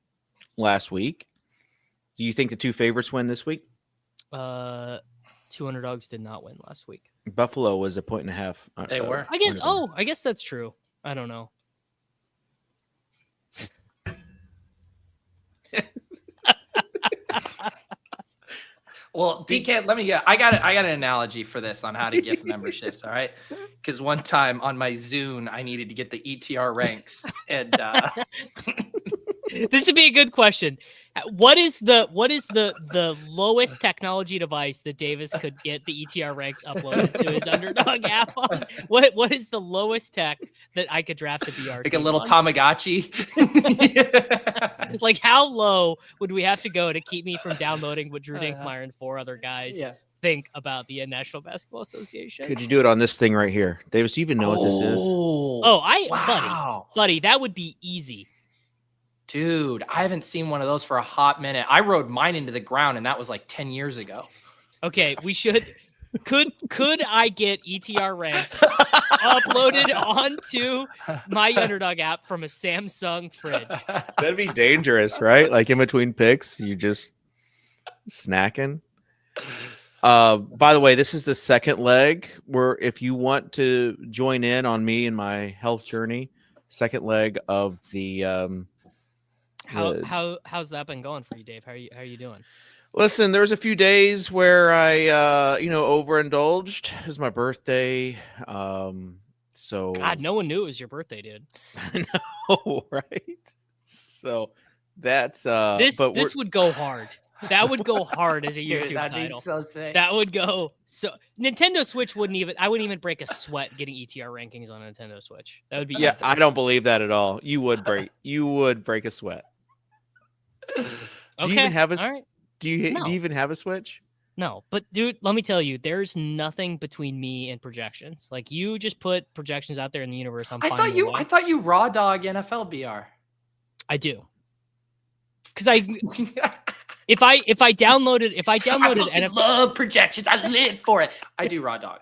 last week. Do you think the 2 favorites win this week? 2 underdogs did not win last week. Buffalo was 1.5. They were. I guess that's true. I don't know. Well, DK, let me get. I got an analogy for this on how to gift memberships. All right, because one time on my Zune, I needed to get the ETR ranks, and this would be a good question. What is the lowest technology device that Davis could get the ETR ranks uploaded to his Underdog app on? What is the lowest tech that I could draft a VR? Like a little on? Tamagotchi. Like how low would we have to go to keep me from downloading what Drew Dinkmeyer and 4 other guys think about the National Basketball Association? Could you do it on this thing right here, Davis? Do you even know what this is? Buddy, that would be easy. Dude, I haven't seen one of those for a hot minute. I rode mine into the ground, and that was like 10 years ago. Okay, we should. Could I get ETR ranks uploaded onto my Underdog app from a Samsung fridge? That'd be dangerous, right? Like in between picks, you just snacking. By the way, this is the second leg where if you want to join in on me and my health journey, second leg of the How's that been going for you, Dave? How are you doing? Listen, there was a few days where I overindulged. It was my birthday. So God, no one knew it was your birthday, dude. I know, right? So that's this would go hard. That would go hard as a Dude, YouTube that'd title. be so sick. That would go so. Nintendo Switch I wouldn't even break a sweat getting ETR rankings on a Nintendo Switch. That would be yeah. easy. I don't believe that at all. You would break a sweat. Okay. Do you even have a? All right. Do you No. even have a Switch? No, but dude, let me tell you, there's nothing between me and projections. Like you just put projections out there in the universe. I thought you raw dog NFL BR. I do. Because if I downloaded I NFL, love projections. I live for it. I do raw dog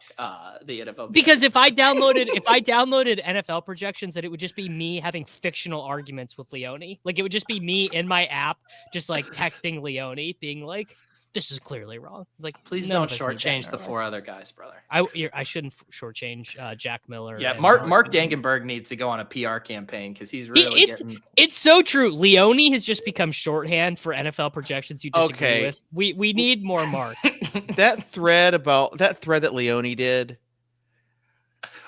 the NFL BR. because if I downloaded NFL projections, that it would just be me having fictional arguments with Leone. Like it would just be me in my app, just like texting Leone, being like, "This is clearly wrong." Like, please none don't of us need that shortchange in the our four other guys, brother. I shouldn't shortchange Jack Miller. Yeah, and Mark Dangenberg needs to go on a PR campaign because he's really getting. It's so true. Leone has just become shorthand for NFL projections you disagree Okay. with. We need more Mark. That thread that Leone did.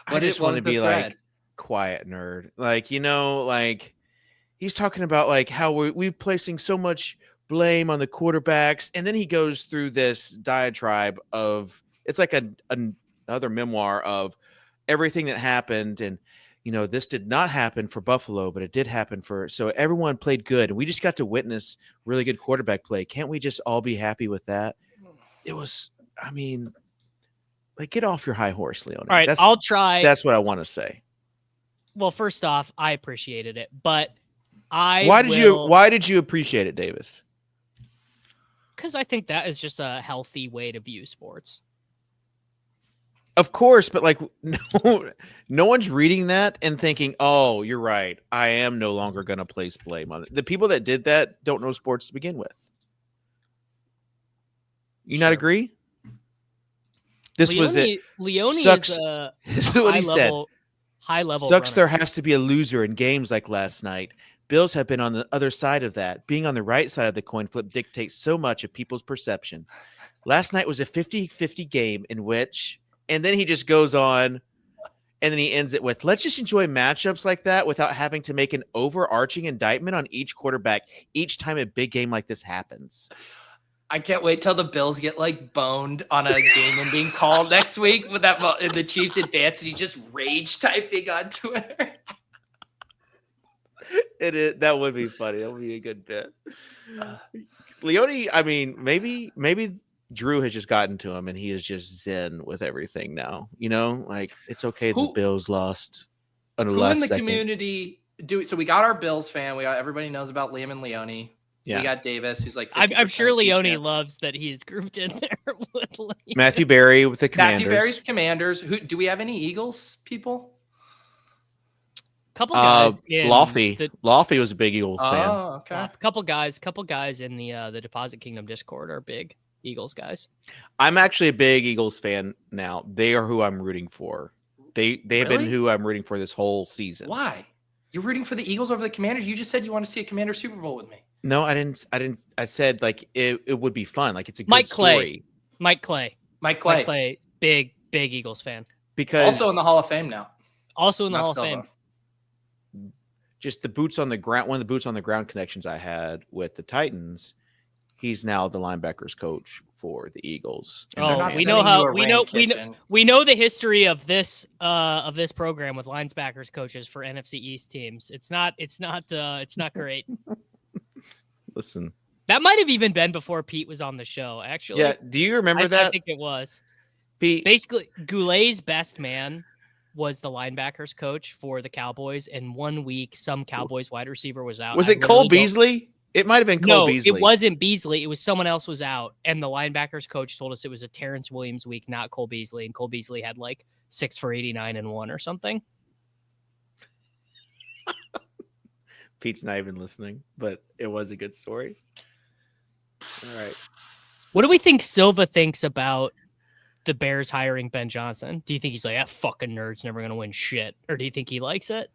I just want to be like quiet nerd. Like, like he's talking about like how we're placing so much blame on the quarterbacks, and then he goes through this diatribe of it's like another memoir of everything that happened, and this did not happen for Buffalo, but it did happen so everyone played good, and we just got to witness really good quarterback play. Can't we just all be happy with that? It was, like, get off your high horse, Leone. All right, I'll try. That's what I want to say. Well, first off, I appreciated it, but why did you appreciate it, Davis? Because I think that is just a healthy way to view sports. Of course, but like no one's reading that and thinking, "Oh, you're right. I am no longer going to place blame on it." The people that did that don't know sports to begin with. You not agree? This was it. Leone Sucks. is a This is what he said. High level. Sucks. Runner. There has to be a loser in games like last night. Bills have been on the other side of that. Being on the right side of the coin flip dictates so much of people's perception. Last night was a 50-50 game in which, and then he just goes on, and then he ends it with, let's just enjoy matchups like that without having to make an overarching indictment on each quarterback each time a big game like this happens. I can't wait till the Bills get like boned on a game and being called next week with that and the Chiefs advance and he just rage typing on Twitter. That would be funny. That would be a good bit. Leone, maybe Drew has just gotten to him and he is just zen with everything now. Like it's okay. The Bills lost on the last second. Community so we got our Bills fan. Everybody knows about Liam and Leone. Yeah. We got Davis, who's like. I'm sure Leone loves that he's grouped in there with Liam. Matthew Berry with the Commanders. Matthew Berry's Commanders. Who do we have any Eagles people? Couple guys. Lofty was a big Eagles fan. Oh, okay. Couple guys in the Deposit Kingdom Discord are big Eagles guys. I'm actually a big Eagles fan now. They are who I'm rooting for. They have been who I'm rooting for this whole season. Why? You're rooting for the Eagles over the Commanders? You just said you want to see a Commander Super Bowl with me. No, I didn't. I said like it would be fun. Like it's a good story. Mike Clay, big Eagles fan. Because also in the Hall of Fame now. Also in the Hall of Fame. Just the boots on the ground. One of the boots on the ground connections I had with the Titans. He's now the linebackers coach for the Eagles. We know the history of this program with linebackers coaches for NFC East teams. It's not great. Listen, that might have even been before Pete was on the show. Actually, yeah. Do you remember that? I think it was Pete. Basically, Goulet's best man was the linebackers coach for the Cowboys, and 1 week some Cowboys wide receiver was out. Was it Cole Beasley? It might have been Cole Beasley. No, it wasn't Beasley. It was someone else was out, and the linebackers coach told us it was a Terrence Williams week, not Cole Beasley, and Cole Beasley had like 6 for 89 and 1 or something. Pete's not even listening, but it was a good story. All right. What do we think Silva thinks about the Bears hiring Ben Johnson? Do you think he's like, that fucking nerd's never going to win shit? Or do you think he likes it?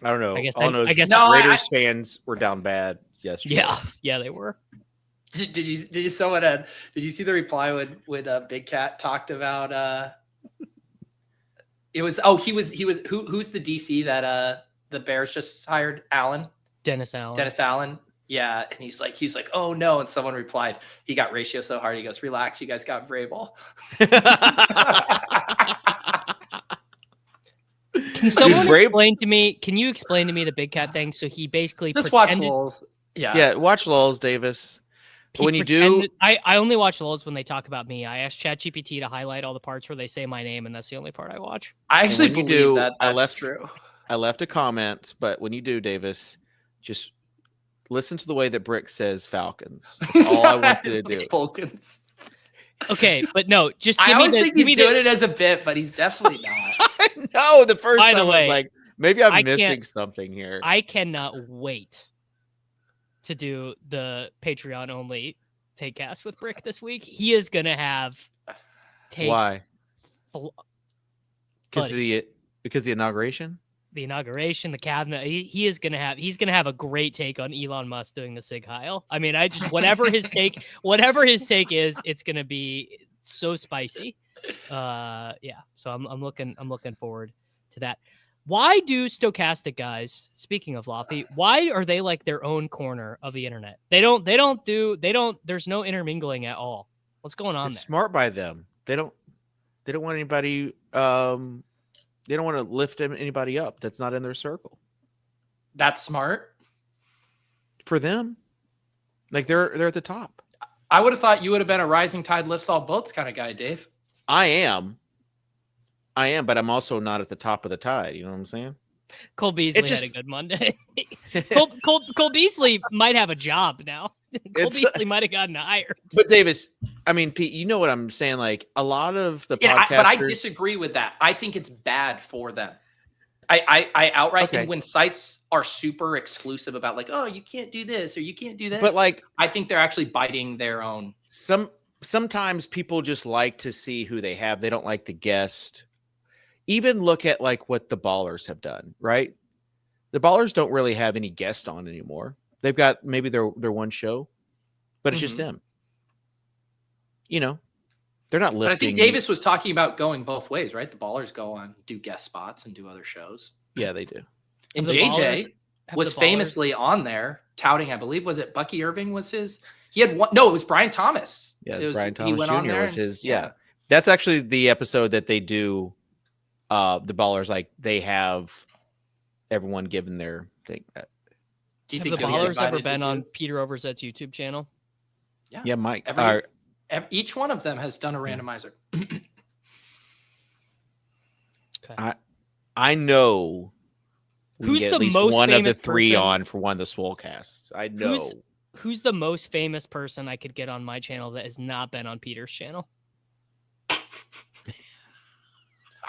I don't know. I guess Raiders fans were down bad yesterday. Yeah, they were. Did you see the reply when Big Cat talked about who's the DC that the Bears just hired? Dennis Allen. Yeah, and he's like, oh no, and someone replied, he got ratio so hard, he goes, relax, you guys got Vrabel. Can someone explain to me? Can you explain to me the Big Cat thing? So he basically just pretended, watch Lulz. Yeah, watch Lulz, Davis. When you do, I only watch Lulz when they talk about me. I asked ChatGPT to highlight all the parts where they say my name, and that's the only part I watch. I actually believe that's true. I left a comment, but when you do, Davis, just listen to the way that Brick says Falcons. That's all I want you to do. Falcons. Okay, but no, just I always think he's doing it as a bit, but he's definitely not. I know. The first time I was like, maybe I'm missing something here. I cannot wait to do the Patreon only takecast with Brick this week. He is gonna have takes. Why? Because the inauguration. The inauguration, the cabinet. He's gonna have a great take on Elon Musk doing the Sig Heil. I mean, whatever his take is, it's gonna be so spicy. Yeah. So I'm looking forward to that. Why do Stochastic guys, speaking of Lofty, why are they like their own corner of the internet? There's no intermingling at all. What's going on there? Smart by them. They don't want anybody they don't want to lift anybody up that's not in their circle. That's smart for them. Like they're at the top. I would have thought you would have been a rising tide lifts all boats kind of guy, Dave. I am, but I'm also not at the top of the tide. You know what I'm saying? Cole Beasley had a good Monday. Cole Beasley might have a job now. Cole Beasley might have gotten hired. But Davis, I mean, Pete, you know what I'm saying? Like a lot of the podcasters. But I disagree with that. I think it's bad for them. I outright think when sites are super exclusive about like, oh, you can't do this or you can't do this. But like, I think they're actually biting their own. Sometimes people just like to see who they have. They don't like the guest. Even look at like what the Ballers have done, right? The Ballers don't really have any guests on anymore. They've got maybe their one show, but it's just them. You know, they're not lifting. But I think Davis was talking about going both ways, right? The Ballers go on, do guest spots and do other shows. Yeah, they do. And JJ was famously on there touting, I believe, was it Bucky Irving was his? He had one. No, it was Brian Thomas. Yeah, it was Brian Thomas Jr. was his. Yeah. That's actually the episode that they do. The Ballers, like they have everyone given their thing. Do you think the Ballers ever been on Peter Overzet's YouTube channel? Yeah, Mike. Each one of them has done a randomizer. Okay. I know. Who's the at least most one of the 3 person on for one of the Swolecasts? I know. Who's the most famous person I could get on my channel that has not been on Peter's channel?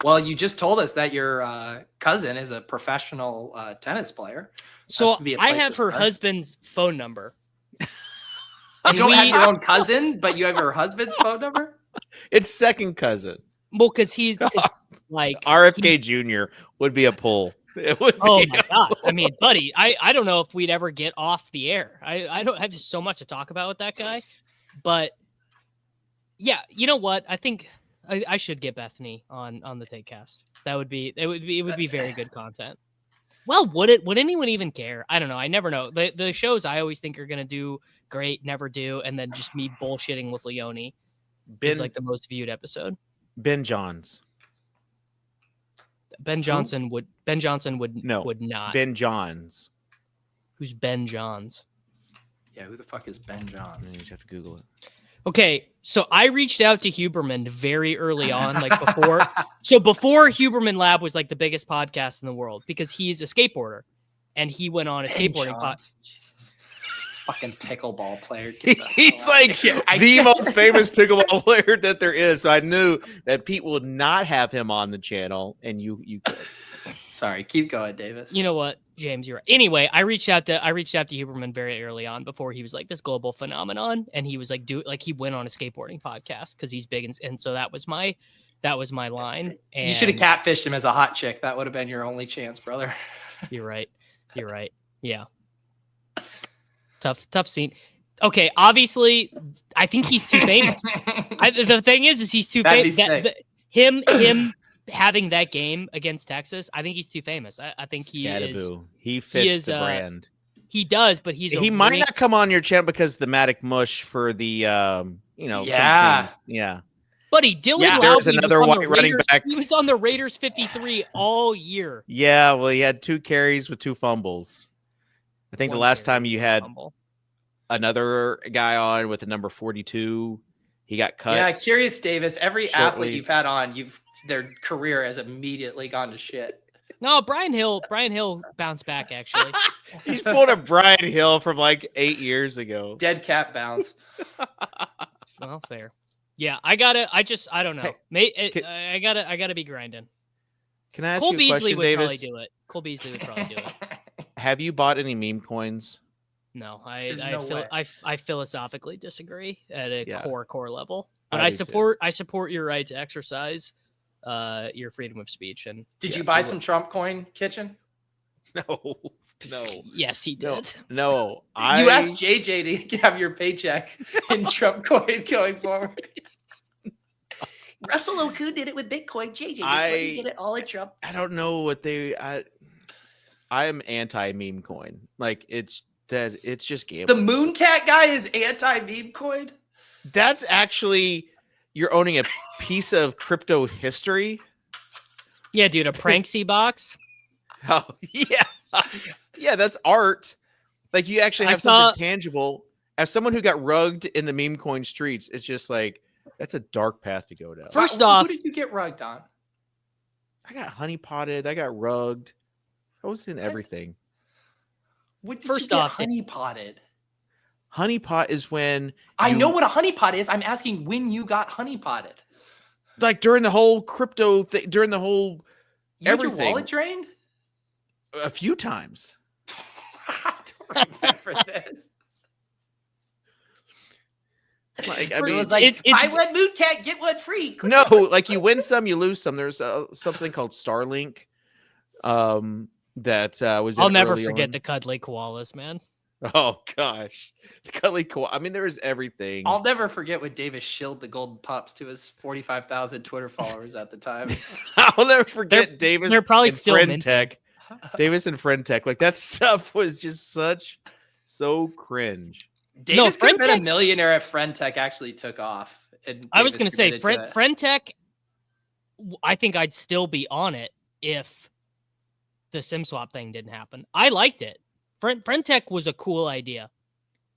Well, you just told us that your cousin is a professional tennis player. So I have her husband's phone number. You don't have your own cousin, but you have her husband's phone number? It's second cousin. Well, because he's like RFK Jr. would be a pull. It would be. Oh my god! I mean, buddy, I don't know if we'd ever get off the air. I don't have just so much to talk about with that guy, but yeah, you know what? I think I should get Bethany on the takecast. It would be very good content. Well, would anyone even care? I don't know. I never know. The shows I always think are gonna do great, never do, and then just me bullshitting with Leone is like the most viewed episode. Ben Johns. Ben Johnson would not. Ben Johns. Who's Ben Johns? Yeah, who the fuck is Ben Johns? You just have to Google it. Okay, so I reached out to Huberman very early on, like before. So before Huberman Lab was like the biggest podcast in the world, because he's a skateboarder, and he went on a skateboarding podcast. Fucking pickleball player. He's like the most famous pickleball player that there is. So I knew that Pete would not have him on the channel, and you could. Sorry, keep going, Davis. You know what, James, you're right. Anyway, I reached out to Huberman very early on before he was like this global phenomenon, and he was like he went on a skateboarding podcast because he's big, and so that was my line. And you should have catfished him as a hot chick. That would have been your only chance, brother. You're right. Yeah. Tough scene. Okay, obviously, I think he's too famous. The thing is he's too famous. Him having that game against Texas, I think he's too famous. I think he is. He fits the brand. He does, but he might not come on your channel because the Mattek mush for the some things. Yeah. Buddy, Dylan Loudby there's another white running back. He was on the Raiders 53 all year. Yeah, well, he had 2 carries with 2 fumbles. I think the last time you had another guy on with the number 42, he got cut. Yeah, Curious Davis. Every athlete you've had on, their career has immediately gone to shit. No, Brian Hill bounced back actually. He's pulled a Brian Hill from like 8 years ago. Dead cat bounce. Well, fair. Yeah, I don't know. I gotta be grinding. Can I ask Cole you a Beasley question, would Davis? probably do it. Cole Beasley would probably do it. Have you bought any meme coins? No, I philosophically disagree at a core level. But I support your right to exercise your freedom of speech. And did you buy some Trump coin, Kitchen? No. Yes, he did. No. You asked JJ to have your paycheck in Trump coin going forward. Russell Okun did it with Bitcoin. JJ did it all in Trump. I don't know what I am anti-meme coin. Like it's just gambling. The Mooncat guy is anti-meme coin. That's actually you're owning a piece of crypto history. Yeah, dude, a Pranksy box. Oh yeah, yeah, that's art. Like you actually have something tangible. As someone who got rugged in the meme coin streets, it's just like that's a dark path to go down. First off, who did you get rugged on? I got honeypotted. I got rugged. I was in everything. First off, honeypotted. Honeypot is when I know what a honeypot is. I'm asking when you got honeypotted. Like during the whole crypto thing, during the whole everything. Your wallet drained? A few times. I don't remember this. Like, I mean, buy one Mooncat, get one free. No, like you win some, you lose some. There's something called Starlink. That was. I'll never forget the cuddly koalas, man. Oh gosh, the cuddly koala. I mean, there was everything. I'll never forget when Davis shilled the golden pups to his 45,000 Twitter followers at the time. I'll never forget Davis. They're probably still Friend Tech. Davis and Friend Tech, like that stuff was just so cringe. Davis could have been a millionaire if Friend Tech actually took off. I was going to say Friend Tech. I think I'd still be on it if the SIM swap thing didn't happen. I liked it. Friend Tech was a cool idea.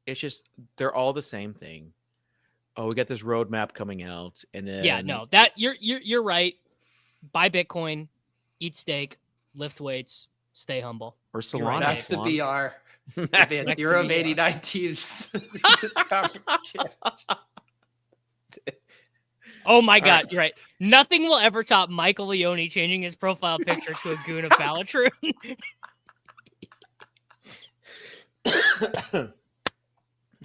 It's just they're all the same thing. Oh, we got this roadmap coming out, and then that you're right. Buy Bitcoin, eat steak, lift weights, stay humble. Or Solana. That's the BR. The Bureau of 89 teams. Oh my God, you're right. Nothing will ever top Michael Leone changing his profile picture to a goon of Balatron.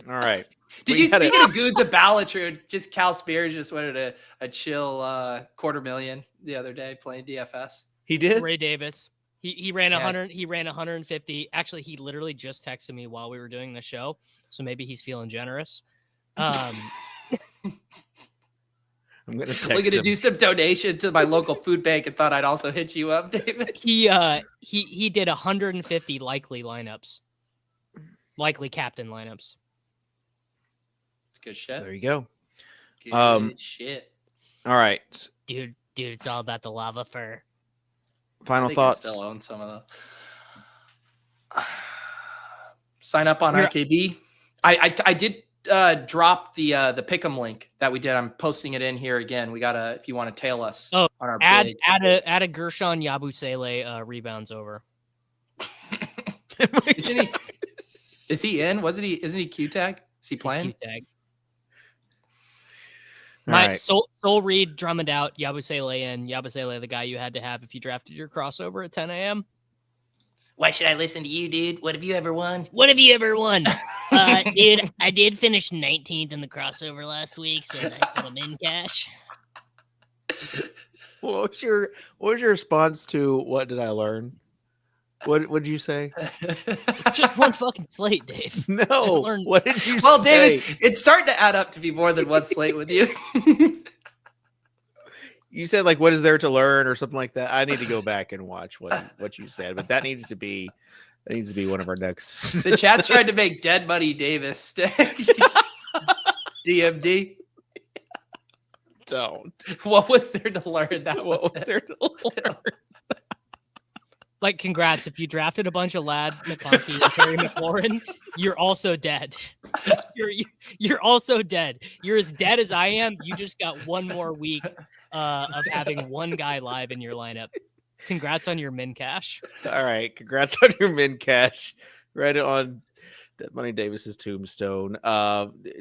All right. Did you speak of goons of Balatron? Just Cal Spears just wanted a chill $250,000 the other day playing DFS. He did. Ray Davis. He ran 100. He ran 150. Actually, he literally just texted me while we were doing the show, so maybe he's feeling generous. I'm gonna text him. We're gonna do some donation to my local food bank and thought I'd also hit you up, David. He did 150 likely lineups, likely captain lineups. Good shit. There you go. Good shit. All right, dude, it's all about the lava fur. Final thoughts. I still own some of the. Sign up on IKB. I did dropped the Pick 'em link that we did. I'm posting it in here again. We gotta, if you want to tail us on our add bid. a Gershon Yabusele rebounds over. Is he in? Isn't he Q-Tag? Is he playing? Q-Tag. Right. Soul Reed, Drummond out, Yabusele in. Yabusele, the guy you had to have if you drafted your crossover at 10 a.m. Why should I listen to you, dude? What have you ever won? What have you ever won? Dude, I did finish 19th in the crossover last week, so nice little min cash. What was your response to what did I learn? What did you say? It's just one fucking slate, Dave. No. What did you Well, say? David, it's starting to add up to be more than one slate with you. You said like, what is there to learn or something like that? I need to go back and watch what you said, but that needs to be one of our next. The chat's tried to make Dead Money Davis stick. DMD. Don't. What was there to learn? What was there to learn? Like, congrats. If you drafted a bunch of Ladd, McConkey, and Terry McLaurin, you're also dead. You're also dead. You're as dead as I am. You just got one more week of having one guy live in your lineup. Congrats on your min cash. All right. Congrats on your min cash. Right on Dead Money Davis's tombstone.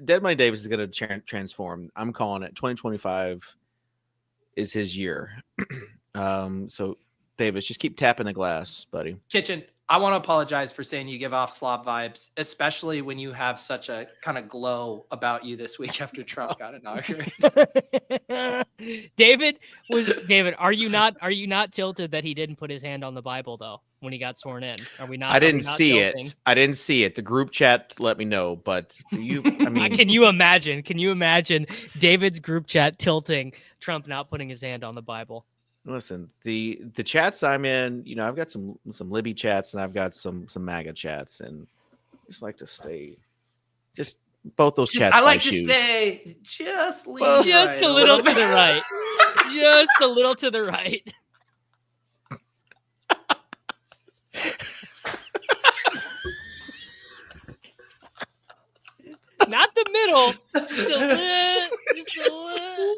Dead Money Davis is going to transform. I'm calling it. 2025 is his year. So Davis, just keep tapping the glass, buddy. Kitchen, I want to apologize for saying you give off slob vibes, especially when you have such a kind of glow about you this week after Trump got inaugurated. David, are you not tilted that he didn't put his hand on the Bible though when he got sworn in? Are we not? I didn't see it. I didn't see it. The group chat let me know, but I mean, can you imagine? Can you imagine David's group chat tilting Trump not putting his hand on the Bible? Listen, the chats I'm in, I've got some Libby chats and I've got some MAGA chats, and I just like to stay just both those chats. I like to stay just a little to the right. Just a little to the right. Not the middle. Just a little.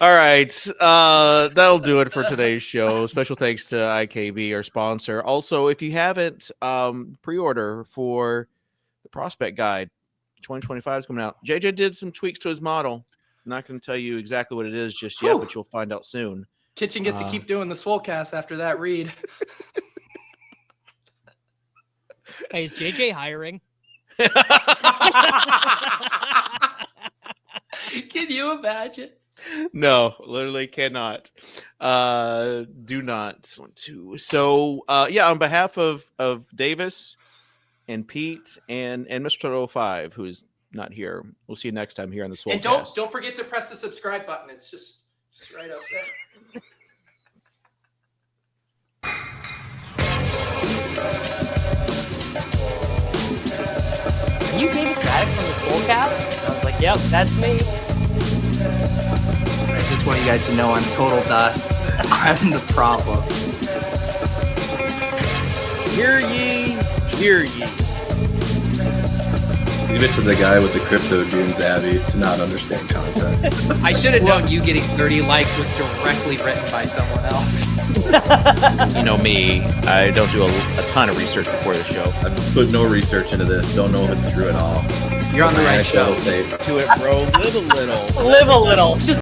All right. That'll do it for today's show. Special thanks to IKB, our sponsor. Also, if you haven't pre-order for the prospect guide, 2025 is coming out. JJ did some tweaks to his model. I'm not going to tell you exactly what it is just yet, but you'll find out soon. Kitchen gets to keep doing the Swolecast after that read. Hey, is JJ hiring? Can you imagine? No, literally cannot. Do not want to. So, on behalf of Davis and Pete and Mr. 05, who is not here, we'll see you next time here on the Swolecast. And don't forget to press the subscribe button. It's just right up there. Are you Davis Mattek from the Swolecast? I was like, yep, that's me. I just want you guys to know I'm total dust. I'm the problem. Hear ye, hear ye. Leave it to the guy with the crypto dunes, Abby, to not understand content. I should have known you getting 30 likes was directly written by someone else. You know me, I don't do a ton of research before the show. I've put no research into this. Don't know if it's true at all. You're on the right show. To it, bro. Live a little. Live a little. Just